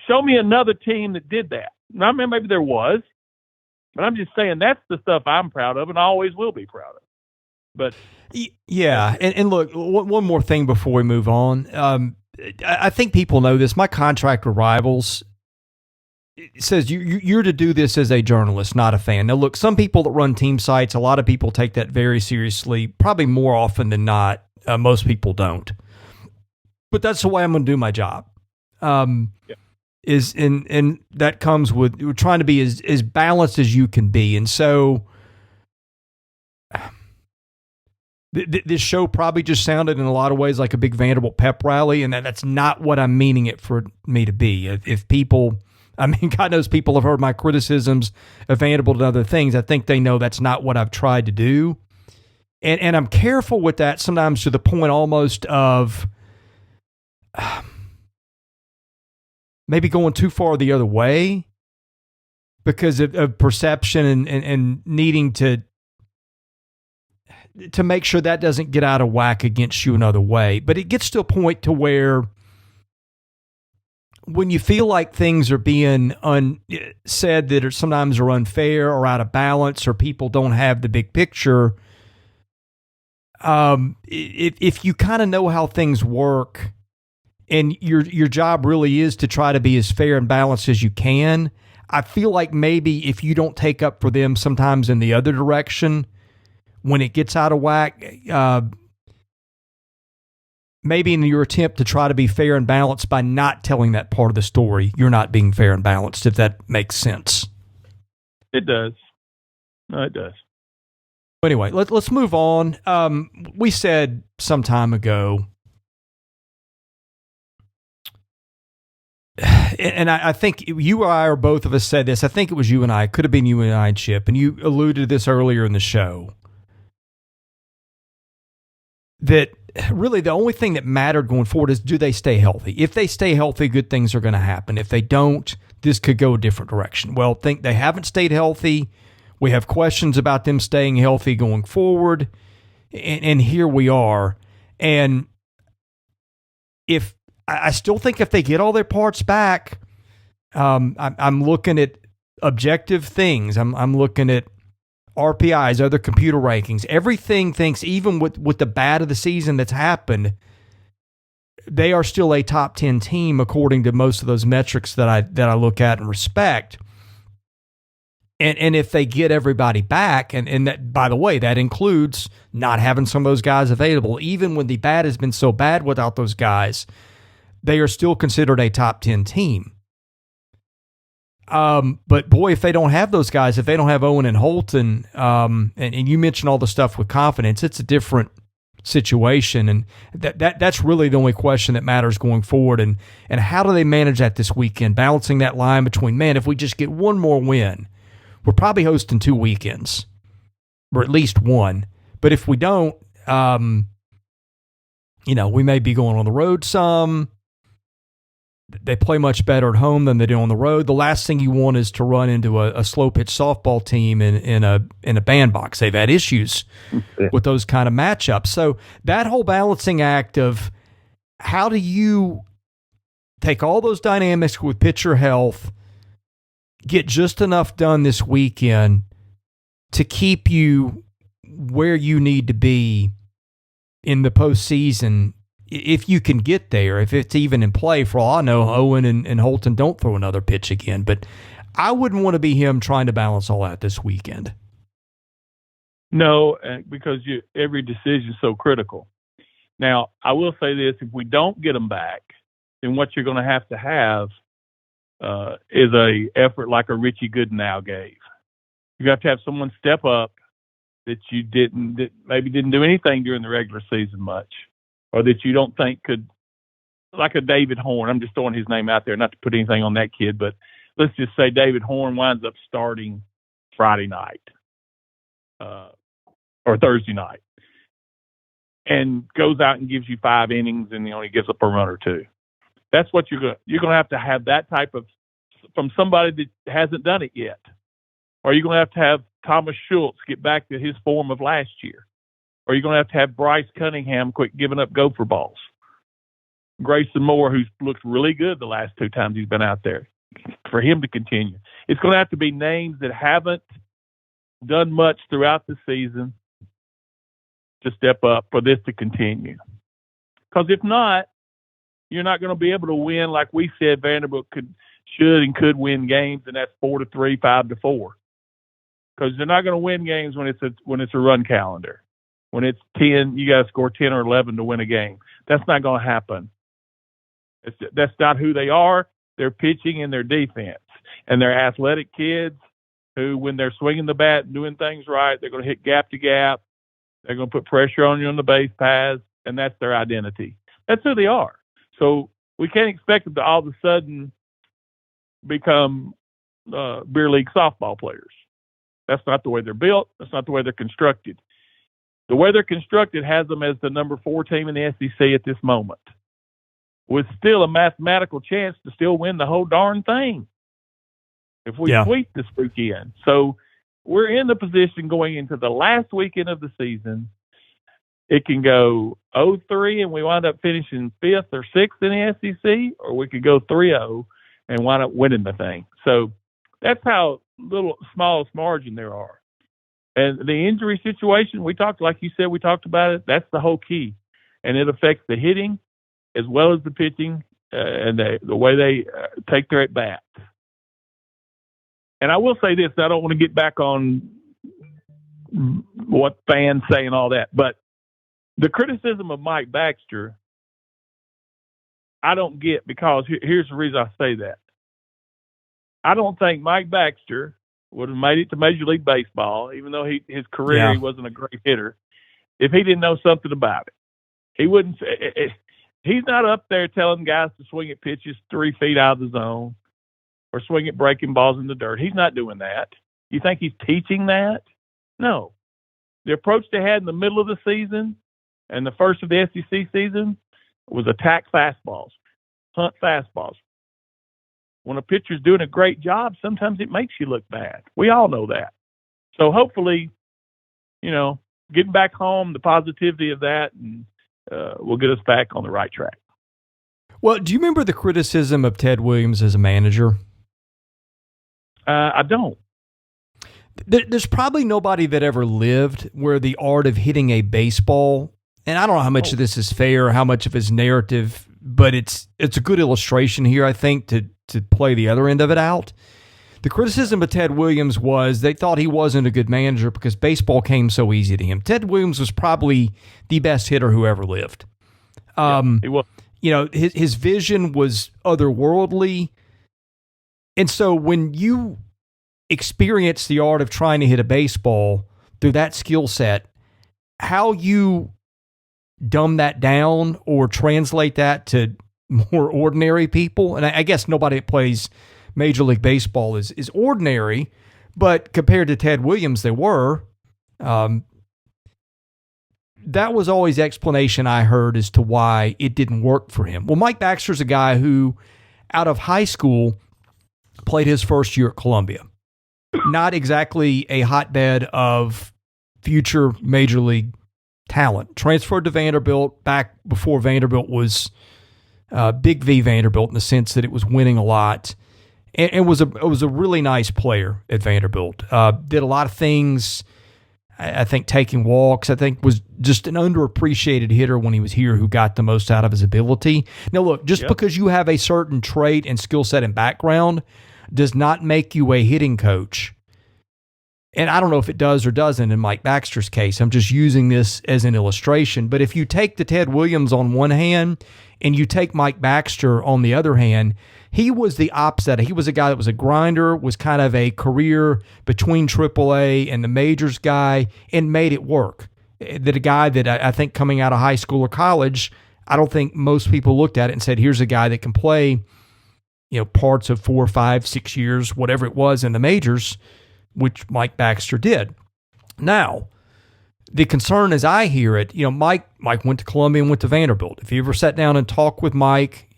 Show me another team that did that. Now, maybe there was, but I'm just saying that's the stuff I'm proud of and always will be proud of. But yeah, and look, one more thing before we move on. I think people know this. My contract with Rivals says you're to do this as a journalist, not a fan. Now, look, some people that run team sites, a lot of people take that very seriously, probably more often than not. Most people don't. But that's the way I'm going to do my job. And that comes with trying to be as balanced as you can be. And so this show probably just sounded in a lot of ways like a big Vanderbilt pep rally, and that's not what I'm meaning it for me to be. If people, I mean, God knows people have heard my criticisms of Vanderbilt and other things. I think they know that's not what I've tried to do. And I'm careful with that sometimes to the point almost of maybe going too far the other way because of perception and needing to make sure that doesn't get out of whack against you another way. But it gets to a point to where when you feel like things are being said that sometimes are unfair or out of balance or people don't have the big picture, if you kind of know how things work and your job really is to try to be as fair and balanced as you can, I feel like maybe if you don't take up for them sometimes in the other direction, when it gets out of whack, maybe in your attempt to try to be fair and balanced by not telling that part of the story, you're not being fair and balanced, if that makes sense. It does. No, it does. Anyway, let's move on. We said some time ago, and I think you or I or both of us said this. I think it was you and I. It could have been you and I and Chip, and you alluded to this earlier in the show. That really the only thing that mattered going forward is, do they stay healthy? If they stay healthy, good things are going to happen. If they don't, this could go a different direction. Well, think they haven't stayed healthy. We have questions about them staying healthy going forward. And here we are. And if I still think if they get all their parts back, I'm looking at objective things. I'm looking at RPIs, other computer rankings. Everything thinks, even with the bad of the season that's happened, they are still a top 10 team according to most of those metrics that I look at and respect. And if they get everybody back, and that, by the way, that includes not having some of those guys available, even when the bad has been so bad without those guys, they are still considered a top 10 team. But boy, if they don't have those guys, if they don't have Owen and Holton, and you mentioned all the stuff with confidence, it's a different situation, and that's really the only question that matters going forward. And how do they manage that this weekend, balancing that line between, man, if we just get one more win, we're probably hosting 2 weekends, or at least one. But if we don't, we may be going on the road some. They play much better at home than they do on the road. The last thing you want is to run into a slow pitch softball team in a bandbox. They've had issues with those kind of matchups. So that whole balancing act of how do you take all those dynamics with pitcher health, get just enough done this weekend to keep you where you need to be in the postseason, if you can get there, if it's even in play. For all I know, Owen and Holton don't throw another pitch again. But I wouldn't want to be him trying to balance all that this weekend. No, because every decision is so critical. Now, I will say this. If we don't get them back, then what you're going to have is a effort like a Richie Goodenow gave. You have to have someone step up that maybe didn't do anything during the regular season much, or that you don't think could, like a David Horn. I'm just throwing his name out there, not to put anything on that kid, but let's just say David Horn winds up starting Friday night or Thursday night and goes out and gives you 5 innings and he only gives up a run or 2. That's what you're going to have that type of, from somebody that hasn't done it yet. Or you're going to have Thomas Schultz get back to his form of last year. Or you're going to have Bryce Cunningham quit giving up gopher balls. Grayson Moore, who's looked really good the last 2 times he's been out there, for him to continue. It's going to have to be names that haven't done much throughout the season to step up for this to continue. Because if not, you're not going to be able to win like we said Vanderbilt should and could win games, and that's 4-3, 5-4. Because they're not going to win games when it's a run calendar. When it's 10, you got to score 10 or 11 to win a game. That's not going to happen. That's not who they are. They're pitching and their defense. And they're athletic kids who, when they're swinging the bat and doing things right, they're going to hit gap to gap. They're going to put pressure on you on the base paths, and that's their identity. That's who they are. So we can't expect them to all of a sudden become beer league softball players. That's not the way they're built. That's not the way they're constructed. The way they're constructed has them as the number 4 team in the SEC at this moment, with still a mathematical chance to still win the whole darn thing if we sweep this weekend. So we're in the position going into the last weekend of the season. It can go 0-3 and we wind up finishing 5th or 6th in the SEC, or we could go 3-0 and wind up winning the thing. So that's how smallest margin there are. And the injury situation, like you said, we talked about it. That's the whole key. And it affects the hitting as well as the pitching and the way they take their at-bats. And I will say this, I don't want to get back on what fans say and all that, but the criticism of Mike Baxter, I don't get, because here's the reason I say that. I don't think Mike Baxter would have made it to Major League Baseball, even though his career he wasn't a great hitter, if he didn't know something about it. He wouldn't. He's not up there telling guys to swing at pitches 3 feet out of the zone or swing at breaking balls in the dirt. He's not doing that. You think he's teaching that? No. The approach they had in the middle of the season and the first of the SEC season was attack fastballs, hunt fastballs. When a pitcher's doing a great job, sometimes it makes you look bad. We all know that. So hopefully, getting back home, the positivity of that, and will get us back on the right track. Well, do you remember the criticism of Ted Williams as a manager? I don't. There's probably nobody that ever lived where the art of hitting a baseball, and I don't know how much of this is fair, how much of his narrative, but it's a good illustration here, I think, to play the other end of it out. The criticism of Ted Williams was they thought he wasn't a good manager because baseball came so easy to him. Ted Williams was probably the best hitter who ever lived. He was. His vision was otherworldly. And so when you experience the art of trying to hit a baseball through that skill set, how you dumb that down or translate that to more ordinary people. And I guess nobody that plays Major League Baseball is ordinary, but compared to Ted Williams, they were. That was always the explanation I heard as to why it didn't work for him. Well, Mike Baxter's a guy who, out of high school, played his first year at Columbia. Not exactly a hotbed of future Major League talent. Transferred to Vanderbilt back before Vanderbilt was Big V Vanderbilt, in the sense that it was winning a lot, and was a really nice player at Vanderbilt. Did a lot of things. I think taking walks. I think was just an underappreciated hitter when he was here, who got the most out of his ability. Now, look, just because you have a certain trait and skill set and background does not make you a hitting coach. And I don't know if it does or doesn't in Mike Baxter's case. I'm just using this as an illustration. But if you take the Ted Williams on one hand and you take Mike Baxter on the other hand, he was the opposite. He was a guy that was a grinder, was kind of a career between AAA and the majors guy, and made it work. That a guy that I think coming out of high school or college, I don't think most people looked at it and said, here's a guy that can play, parts of 4, 5, 6 years, whatever it was in the majors, which Mike Baxter did. Now, the concern as I hear it, Mike went to Columbia and went to Vanderbilt. If you ever sat down and talked with Mike,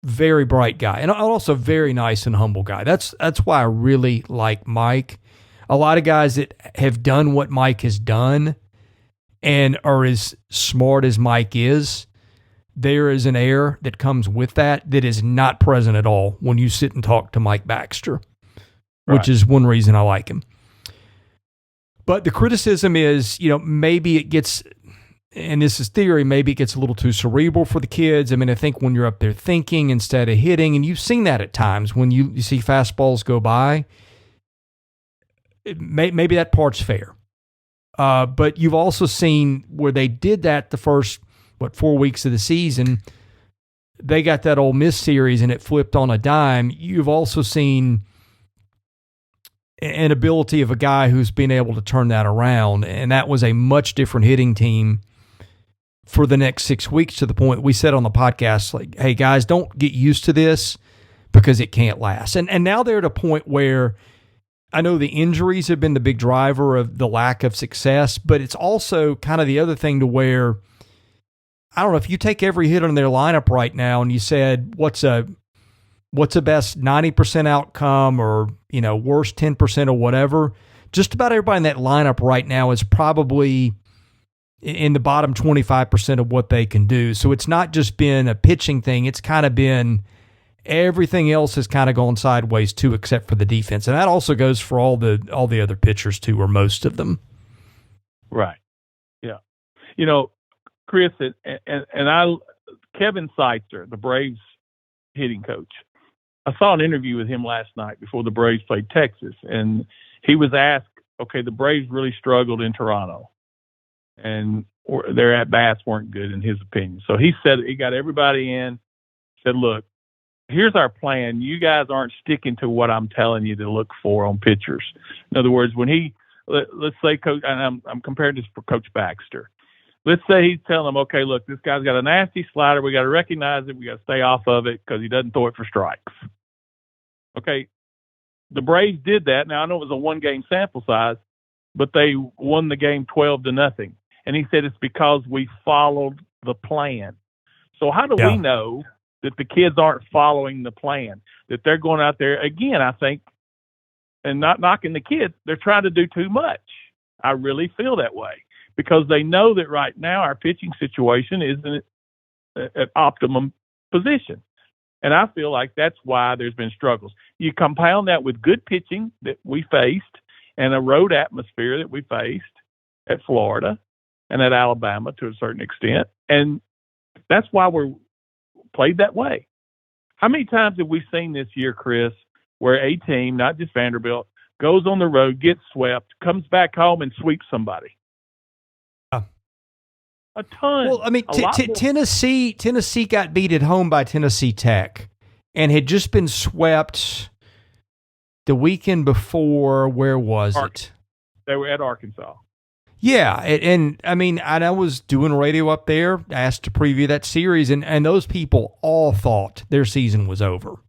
very bright guy, and also very nice and humble guy. That's why I really like Mike. A lot of guys that have done what Mike has done and are as smart as Mike is, there is an air that comes with that is not present at all when you sit and talk to Mike Baxter, which is one reason I like him. But the criticism is, maybe it gets, and this is theory, maybe it gets a little too cerebral for the kids. I mean, I think when you're up there thinking instead of hitting, and you've seen that at times when you see fastballs go by, maybe that part's fair. But you've also seen where they did that the first, 4 weeks of the season, they got that Ole Miss series and it flipped on a dime. You've also seen an ability of a guy who's been able to turn that around, and that was a much different hitting team for the next 6 weeks, to the point we said on the podcast, like, hey, guys, don't get used to this because it can't last. And now they're at a point where I know the injuries have been the big driver of the lack of success, but it's also kind of the other thing to where, I don't know, if you take every hitter in their lineup right now and you said, what's a best 90% outcome or, worst 10% or whatever, just about everybody in that lineup right now is probably in the bottom 25% of what they can do. So it's not just been a pitching thing. It's kind of been everything else has kind of gone sideways too, except for the defense. And that also goes for all the other pitchers too, or most of them. Right. Yeah. Chris and Kevin Seitzer, the Braves hitting coach, I saw an interview with him last night before the Braves played Texas, and he was asked, okay, the Braves really struggled in Toronto, and their at-bats weren't good in his opinion. So he said, he got everybody in, said, look, here's our plan. You guys aren't sticking to what I'm telling you to look for on pitchers. In other words, when let's say, Coach, and I'm comparing this for Coach Baxter. Let's say he's telling them, okay, look, this guy's got a nasty slider. We got to recognize it. We got to stay off of it because he doesn't throw it for strikes. Okay, the Braves did that. Now, I know it was a one-game sample size, but they won the game 12-0. And he said it's because we followed the plan. So how do we know that the kids aren't following the plan, that they're going out there, again, I think, and not knocking the kids, they're trying to do too much. I really feel that way. Because they know that right now our pitching situation isn't at optimum position. And I feel like that's why there's been struggles. You compound that with good pitching that we faced and a road atmosphere that we faced at Florida and at Alabama to a certain extent. And that's why we're played that way. How many times have we seen this year, Chris, where a team, not just Vanderbilt, goes on the road, gets swept, comes back home and sweeps somebody? A ton. Well, I mean, Tennessee got beat at home by Tennessee Tech and had just been swept the weekend before. Where was it? They were at Arkansas. Yeah, and I mean, I was doing radio up there, asked to preview that series, and those people all thought their season was over.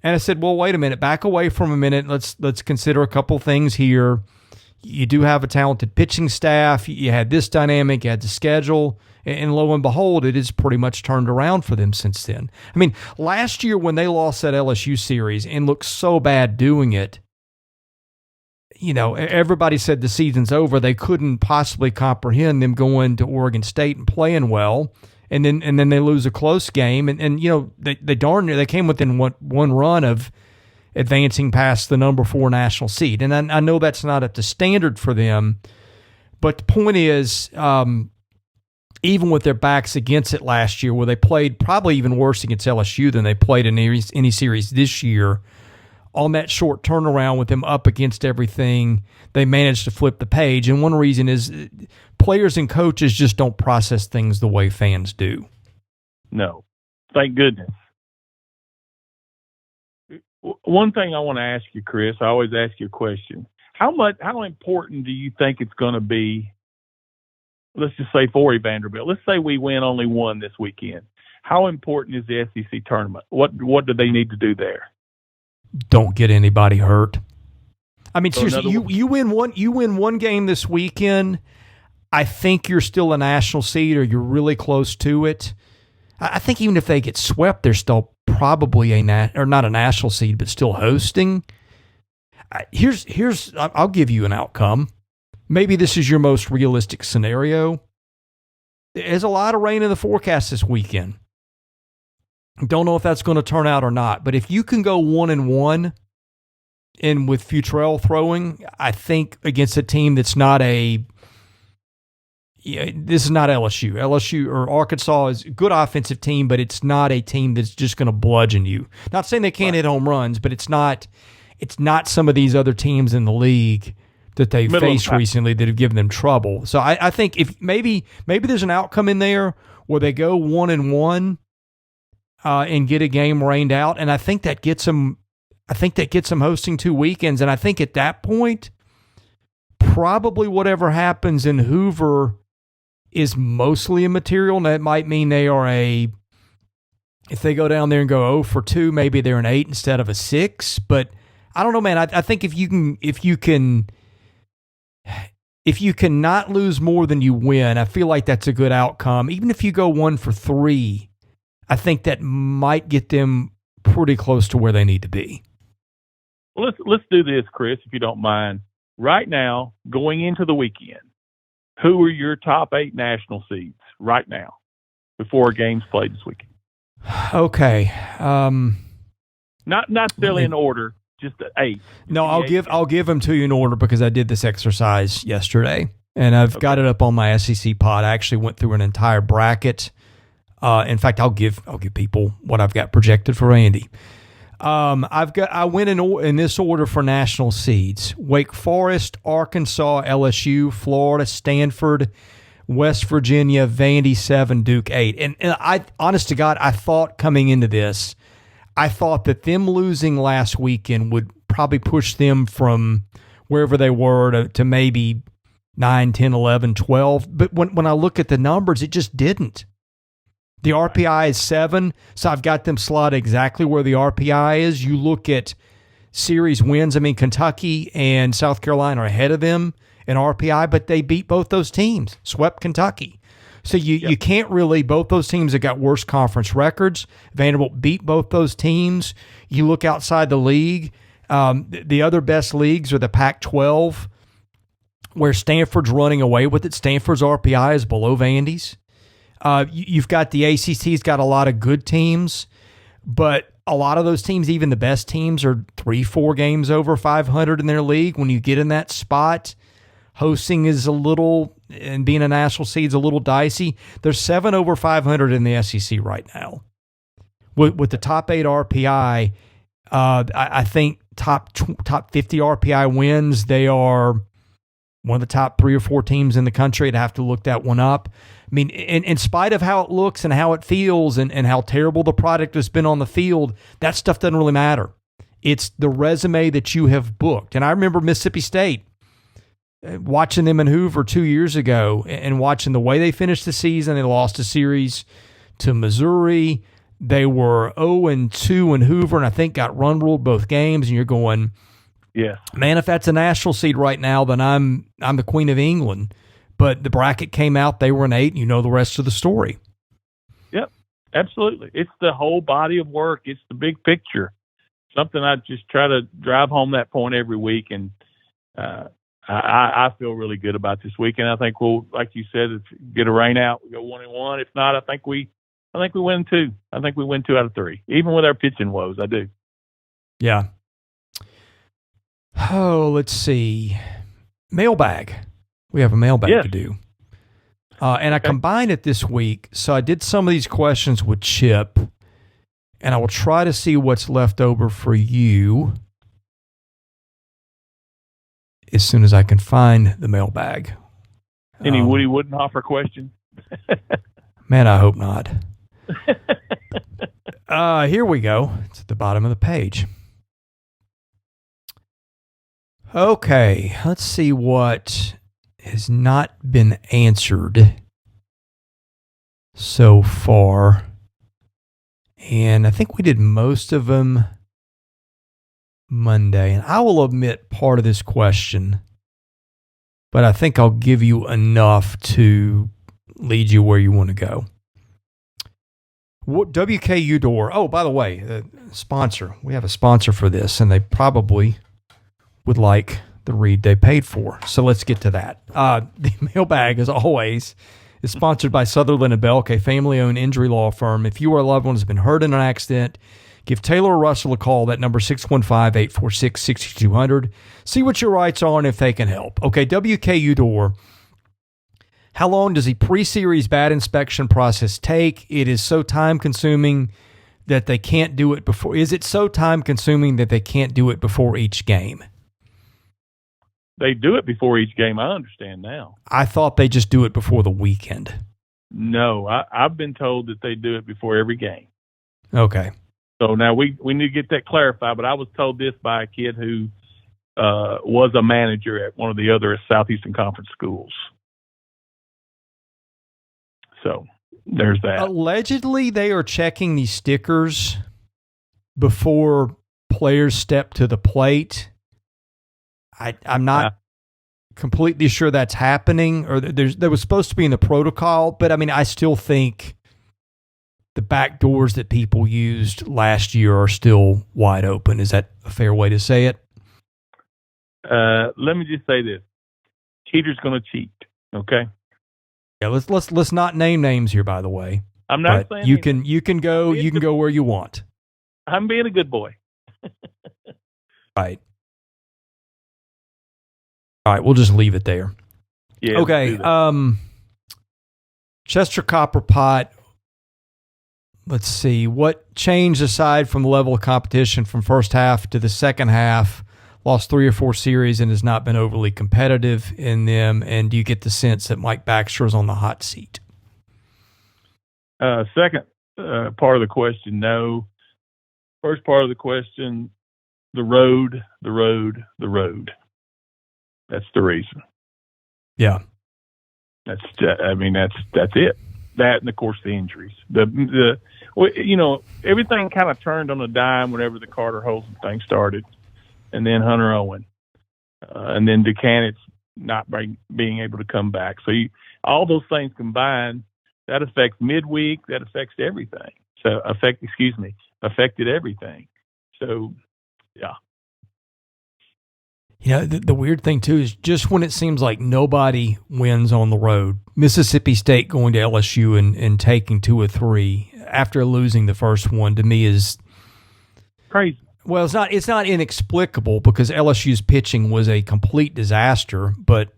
And I said, well, wait a minute, back away from a minute. Let's consider a couple things here. You do have a talented pitching staff. You had this dynamic, you had the schedule, and lo and behold, it has pretty much turned around for them since then. I mean, last year when they lost that LSU series and looked so bad doing it, you know, everybody said the season's over. They couldn't possibly comprehend them going to Oregon State and playing well, and then they lose a close game, and you know they darn near they came within one run of advancing past the number 4 national seed. And I know that's not up to standard for them, but the point is, even with their backs against it last year, where they played probably even worse against LSU than they played in any series this year, on that short turnaround with them up against everything, they managed to flip the page. And one reason is players and coaches just don't process things the way fans do. No, thank goodness. One thing I want to ask you, Chris, I always ask you a question. How important do you think it's going to be, let's just say for Vanderbilt? Let's say we win only one this weekend. How important is the SEC tournament? What do they need to do there? Don't get anybody hurt. I mean, seriously, you win one game this weekend, I think you're still a national seed or you're really close to it. I think even if they get swept, they're still probably not a national seed, but still hosting. I'll give you an outcome. Maybe this is your most realistic scenario. There's a lot of rain in the forecast this weekend. Don't know if that's going to turn out or not, but if you can go 1-1 and with Futrell throwing, I think against a team that's not this is not LSU. LSU or Arkansas is a good offensive team, but it's not a team that's just going to bludgeon you. Not saying they can't hit home runs, but it's not some of these other teams in the league that they've faced recently that have given them trouble. So I think if maybe there's an outcome in there where they go 1-1 and get a game rained out, and I think that gets them hosting 2 weekends, and I think at that point, probably whatever happens in Hoover is mostly immaterial. And that might mean they are if they go down there and go 0-2, maybe they're an 8 instead of a 6. But I don't know, man. I think if you can not lose more than you win, I feel like that's a good outcome. Even if you go 1-3, I think that might get them pretty close to where they need to be. Well, let's do this, Chris, if you don't mind. Right now, going into the weekend, who are your top 8 national seeds right now before games played this weekend? Okay. Not necessarily in order, just 8. No, I'll give them to you in order because I did this exercise yesterday, and I've got it up on my SEC pod. I actually went through an entire bracket. In fact, I'll give people what I've got projected for Andy. I went in this order for national seeds: Wake Forest, Arkansas, LSU, Florida, Stanford, West Virginia, Vandy 7, Duke 8. And I, honest to God, I thought coming into this, I thought that them losing last weekend would probably push them from wherever they were to maybe 9, 10, 11, 12. But when I look at the numbers, it just didn't. The RPI is 7, so I've got them slotted exactly where the RPI is. You look at series wins. I mean, Kentucky and South Carolina are ahead of them in RPI, but they beat both those teams, swept Kentucky. So you can't really, both those teams have got worse conference records. Vanderbilt beat both those teams. You look outside the league, the other best leagues are the Pac-12, where Stanford's running away with it. Stanford's RPI is below Vandy's. You've got the ACC's got a lot of good teams, but a lot of those teams, even the best teams, are 3-4 games over 500 in their league. When you get in that spot, hosting is a little, and being a national seed is a little dicey. There's 7 over 500 in the SEC right now. With the top 8 RPI, I think top 50 RPI wins, they are one of the top 3 or 4 teams in the country. I'd have to look that one up. I mean, in spite of how it looks and how it feels and how terrible the product has been on the field, that stuff doesn't really matter. It's the resume that you have booked. And I remember Mississippi State watching them in Hoover 2 years ago and watching the way they finished the season. They lost a series to Missouri. They were 0-2 in Hoover, and I think got run ruled both games. And you're going, yeah, man, if that's a national seed right now, then I'm the Queen of England. But the bracket came out; they were an 8, and you know the rest of the story. Yep, absolutely. It's the whole body of work. It's the big picture. Something I just try to drive home that point every week, and I feel really good about this weekend. I think we'll, like you said, if get a rain out, we go 1-1. If not, I think we win 2. I think we win 2 out of 3, even with our pitching woes. I do. Yeah. Oh, let's see. Mailbag. We have a mailbag to do. And I combined it this week. So I did some of these questions with Chip, and I will try to see what's left over for you as soon as I can find the mailbag. Any Woody Woodenhofer questions? Man, I hope not. Here we go. It's at the bottom of the page. Okay, let's see what has not been answered so far. And I think we did most of them Monday. And I will omit part of this question, but I think I'll give you enough to lead you where you want to go. WKU Door. Oh, by the way, the sponsor. We have a sponsor for this, and they probably would like the read they paid for. So let's get to that. The mailbag, as always, is sponsored by Sutherland and Belk, a family-owned injury law firm. If you or a loved one has been hurt in an accident, give Taylor or Russell a call. That number 615-846-6200. See what your rights are and if they can help. Okay, WKU Door. How long does a pre-series bat inspection process take? It is so time-consuming that they can't do it before. Is it so time-consuming that they can't do it before each game? They do it before each game. I understand now. I thought they just do it before the weekend. No, I've been told that they do it before every game. Okay. So now we need to get that clarified, but I was told this by a kid who was a manager at one of the other Southeastern Conference schools. So there's that. Allegedly, they are checking these stickers before players step to the plate. I'm not completely sure that's happening, or that was supposed to be in the protocol, but I mean, I still think the back doors that people used last year are still wide open. Is that a fair way to say it? Let me just say this: cheater's going to cheat. Okay. Yeah. Let's not name names here. By the way, I'm not saying you can go where you want. I'm being a good boy. Right. All right, we'll just leave it there. Yeah. Okay. Chester Copperpot. Let's see. What changed aside from the level of competition from first half to the second half? Lost 3 or 4 series and has not been overly competitive in them. And do you get the sense that Mike Baxter is on the hot seat? Second part of the question, no. First part of the question, the road. That's the reason. Yeah. That's it. That, and of course the injuries. Everything kind of turned on a dime whenever the Carter Holton thing started, and then Hunter Owen, and then Ducanit's not being able to come back. So all those things combined, that affects midweek. That affects everything. Affected everything. So, yeah. You know, the weird thing, too, is just when it seems like nobody wins on the road, Mississippi State going to LSU and taking 2 or 3 after losing the first one, to me, is crazy. Well, it's not inexplicable because LSU's pitching was a complete disaster, but,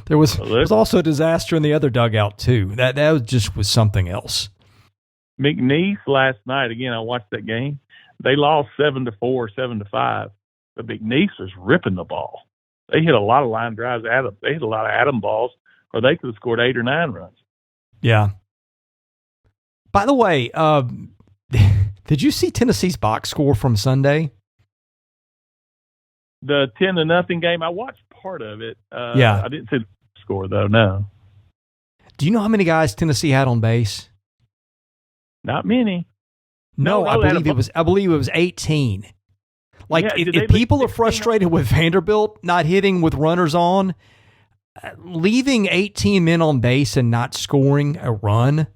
there was also a disaster in the other dugout, too. That was something else. McNeese last night, again, I watched that game. They lost 7-4, 7-5. But McNeese was ripping the ball. They hit a lot of line drives. They hit a lot of Adam balls, or they could have scored 8 or 9 runs. Yeah. By the way, did you see Tennessee's box score from Sunday? the 10-0 game, I watched part of it. Yeah. I didn't see the score though. No. Do you know how many guys Tennessee had on base? Not many. No, I believe it was 18. Like, Yeah, if people are frustrated with Vanderbilt not hitting with runners on, leaving 18 men on base and not scoring a run,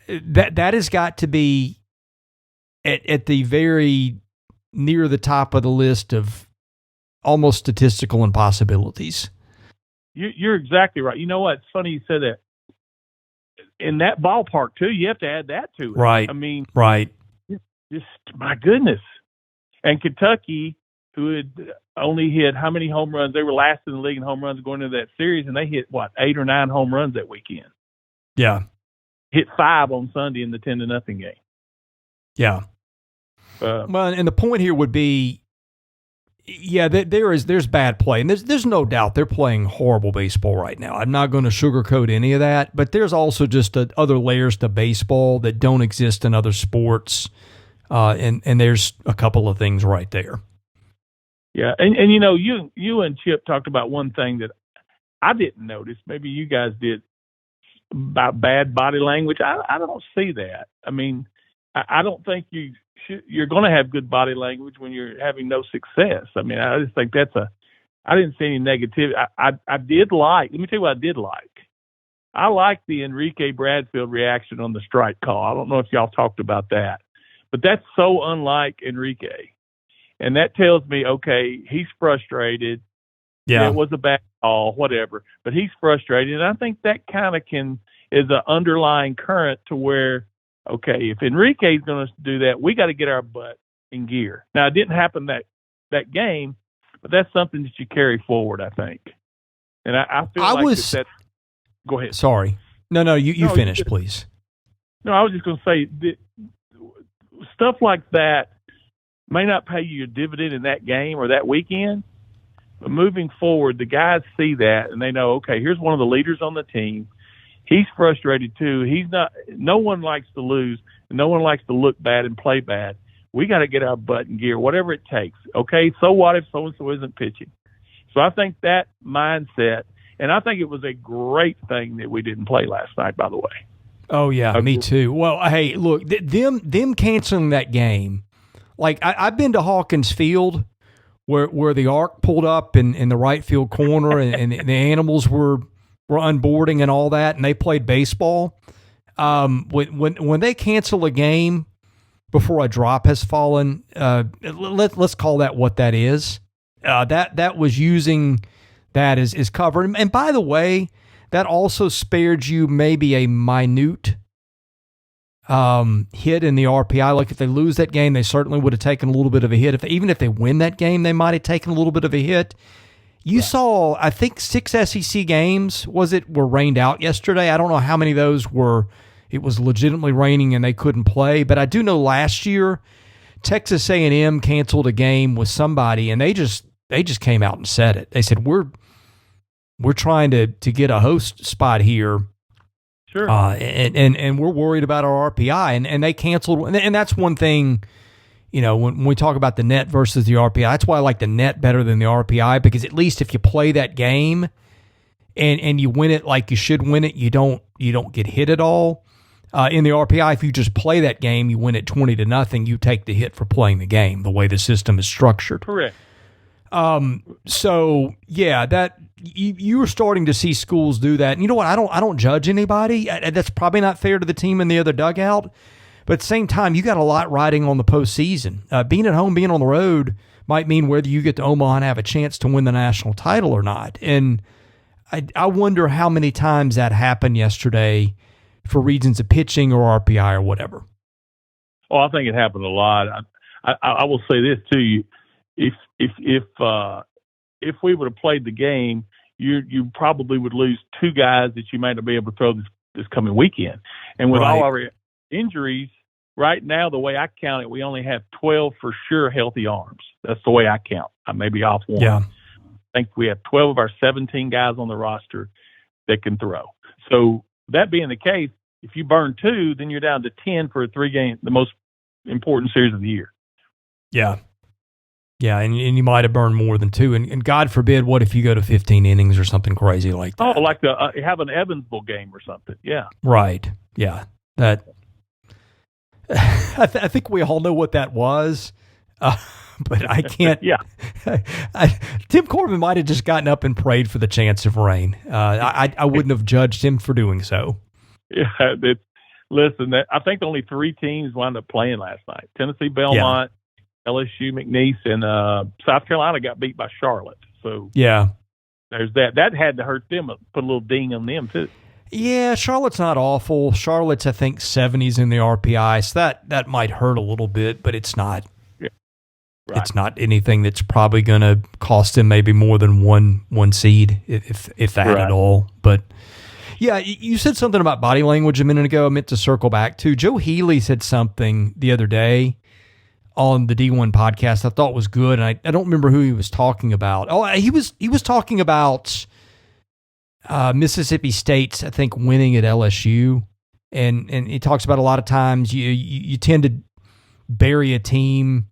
that has got to be at the very near the top of the list of almost statistical impossibilities. You're exactly right. You know what? It's funny you said that. In that ballpark, too, you have to add that to it. Right. I mean, right. Just my goodness. And Kentucky, who had only hit how many home runs? They were last in the league in home runs going into that series, and they hit, 8 or 9 home runs that weekend. Yeah. Hit 5 on Sunday in the 10-0 game. Yeah. Well, and the point here would be, yeah, there's bad play, and there's no doubt they're playing horrible baseball right now. I'm not going to sugarcoat any of that, but there's also just other layers to baseball that don't exist in other sports, and there's a couple of things right there. Yeah, and you know, you and Chip talked about one thing that I didn't notice. Maybe you guys did, about bad body language. I don't see that. I mean, I don't think you're going to have good body language when you're having no success. I mean, I just think I didn't see any negativity. I did like, let me tell you what I did like. I liked the Enrique Bradfield reaction on the strike call. I don't know if y'all talked about that, but that's so unlike Enrique. And that tells me, okay, he's frustrated. Yeah. It was a bad call, whatever, but he's frustrated. And I think that kind of is an underlying current to where, okay, if Enrique's going to do that, we got to get our butt in gear. Now, it didn't happen that game, but that's something that you carry forward, I think. And I feel that's – go ahead. Sorry. No, you finish, please. No, I was just going to say that stuff like that may not pay you a dividend in that game or that weekend, but moving forward, the guys see that and they know, okay, here's one of the leaders on the team. He's frustrated too. No one likes to lose. No one likes to look bad and play bad. We got to get our butt in gear, whatever it takes. Okay, so what if so-and-so isn't pitching? So I think that mindset, and I think it was a great thing that we didn't play last night, by the way. Oh, yeah, me too. Well, hey, look, them canceling that game, like I've been to Hawkins Field where the arc pulled up in the right field corner and the animals were unboarding and all that, and they played baseball. When they cancel a game before a drop has fallen, let's call that what that is. That was using that as cover. And by the way, that also spared you maybe a minute hit in the RPI. Like if they lose that game, they certainly would have taken a little bit of a hit. Even if they win that game, they might have taken a little bit of a hit. You saw, I think, 6 SEC games, were rained out yesterday. I don't know how many of those it was legitimately raining and they couldn't play. But I do know last year, Texas A&M canceled a game with somebody, and they just came out and said it. They said, we're trying to get a host spot here. Sure. And we're worried about our RPI. And they canceled. And that's one thing. You know, when we talk about the net versus the RPI, that's why I like the net better than the RPI, because at least if you play that game and you win it like you should win it, you don't get hit at all. In the RPI, if you just play that game, you win it 20-0, you take the hit for playing the game, the way the system is structured. Correct. So yeah, that you were starting to see schools do that. And you know what? I don't judge anybody. That's probably not fair to the team in the other dugout. But at the same time, you got a lot riding on the postseason. Being at home, being on the road might mean whether you get to Omaha and have a chance to win the national title or not. And I wonder how many times that happened yesterday for reasons of pitching or RPI or whatever. Oh, I think it happened a lot. I will say this to you: if we would have played the game, you probably would lose 2 guys that you might not be able to throw this coming weekend. And with all our injuries, right now, the way I count it, we only have 12 for sure healthy arms. That's the way I count. I may be off one. Yeah. I think we have 12 of our 17 guys on the roster that can throw. So that being the case, if you burn 2, then you're down to 10 for a 3-game, the most important series of the year. Yeah. Yeah, and you might have burned more than 2. And God forbid, what if you go to 15 innings or something crazy like that? Oh, like have an Evansville game or something. Yeah. Right. Yeah. That. I think we all know what that was, but I can't. Yeah. Tim Corbin might have just gotten up and prayed for the chance of rain. I wouldn't have judged him for doing so. Yeah. Listen, I think only 3 teams wound up playing last night. Tennessee, Belmont, LSU, McNeese, and South Carolina got beat by Charlotte. So yeah, there's that. That had to hurt them, put a little ding on them too. Yeah, Charlotte's not awful. Charlotte's, I think, 70s in the RPI, so that might hurt a little bit, but it's not. Yeah. Right. It's not anything that's probably going to cost them maybe more than one seed, if that right. at all. But yeah, you said something about body language a minute ago. I meant to circle back to. Joe Healy said something the other day on the D1 podcast I thought was good, and I don't remember who he was talking about. Oh, he was talking about Mississippi State's, I think, winning at LSU, and he talks about a lot of times you tend to bury a team.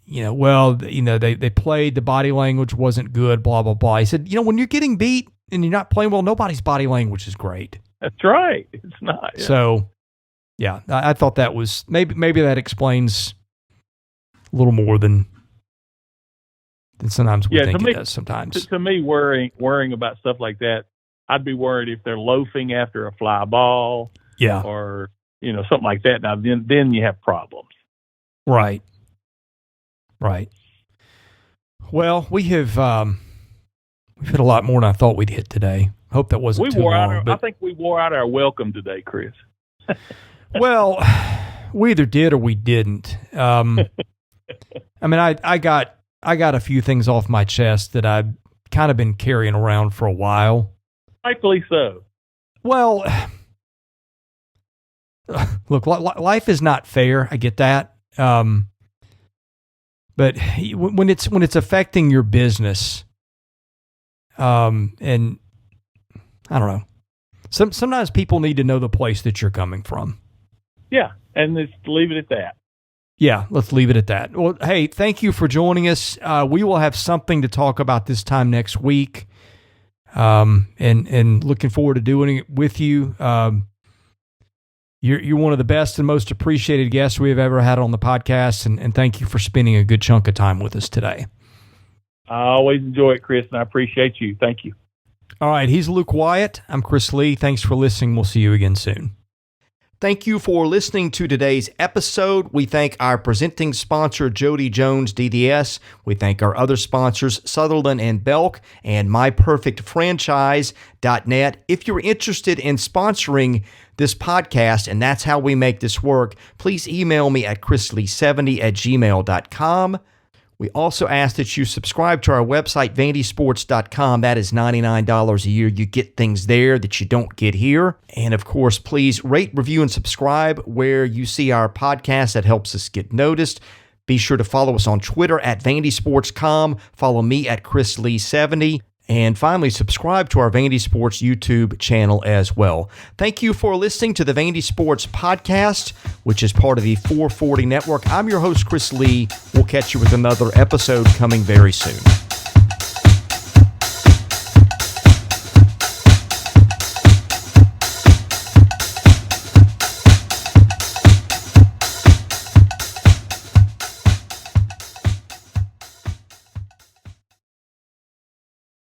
They played, the body language wasn't good, blah blah blah. He said, when you're getting beat and you're not playing well, nobody's body language is great. That's right. It's not. Yeah. So. Yeah, I thought that was maybe that explains a little more than sometimes we think it does. Sometimes to me, worrying about stuff like that, I'd be worried if they're loafing after a fly ball, or something like that. Now then you have problems. Right. Well, we have we've hit a lot more than I thought we'd hit today. Hope that wasn't too long. I think we wore out our welcome today, Chris. Well, we either did or we didn't. I mean, I got a few things off my chest that I've kind of been carrying around for a while. Rightfully so. Well, look, life is not fair. I get that. But when it's affecting your business, and I don't know, sometimes people need to know the place that you're coming from. Yeah, and let's leave it at that. Yeah, let's leave it at that. Well, hey, thank you for joining us. We will have something to talk about this time next week, and looking forward to doing it with you. You're one of the best and most appreciated guests we have ever had on the podcast, and thank you for spending a good chunk of time with us today. I always enjoy it, Chris, and I appreciate you. Thank you. All right, he's Luke Wyatt. I'm Chris Lee. Thanks for listening. We'll see you again soon. Thank you for listening to today's episode. We thank our presenting sponsor, Jody Jones DDS. We thank our other sponsors, Sutherland and Belk and MyPerfectFranchise.net. If you're interested in sponsoring this podcast, and that's how we make this work, please email me at chrislee70@gmail.com. We also ask that you subscribe to our website, vandysports.com. That is $99 a year. You get things there that you don't get here. And of course, please rate, review, and subscribe where you see our podcast. That helps us get noticed. Be sure to follow us on Twitter at vandysports.com. Follow me at chrislee70. And finally, subscribe to our Vandy Sports YouTube channel as well. Thank you for listening to the Vandy Sports Podcast, which is part of the 440 Network. I'm your host, Chris Lee. We'll catch you with another episode coming very soon.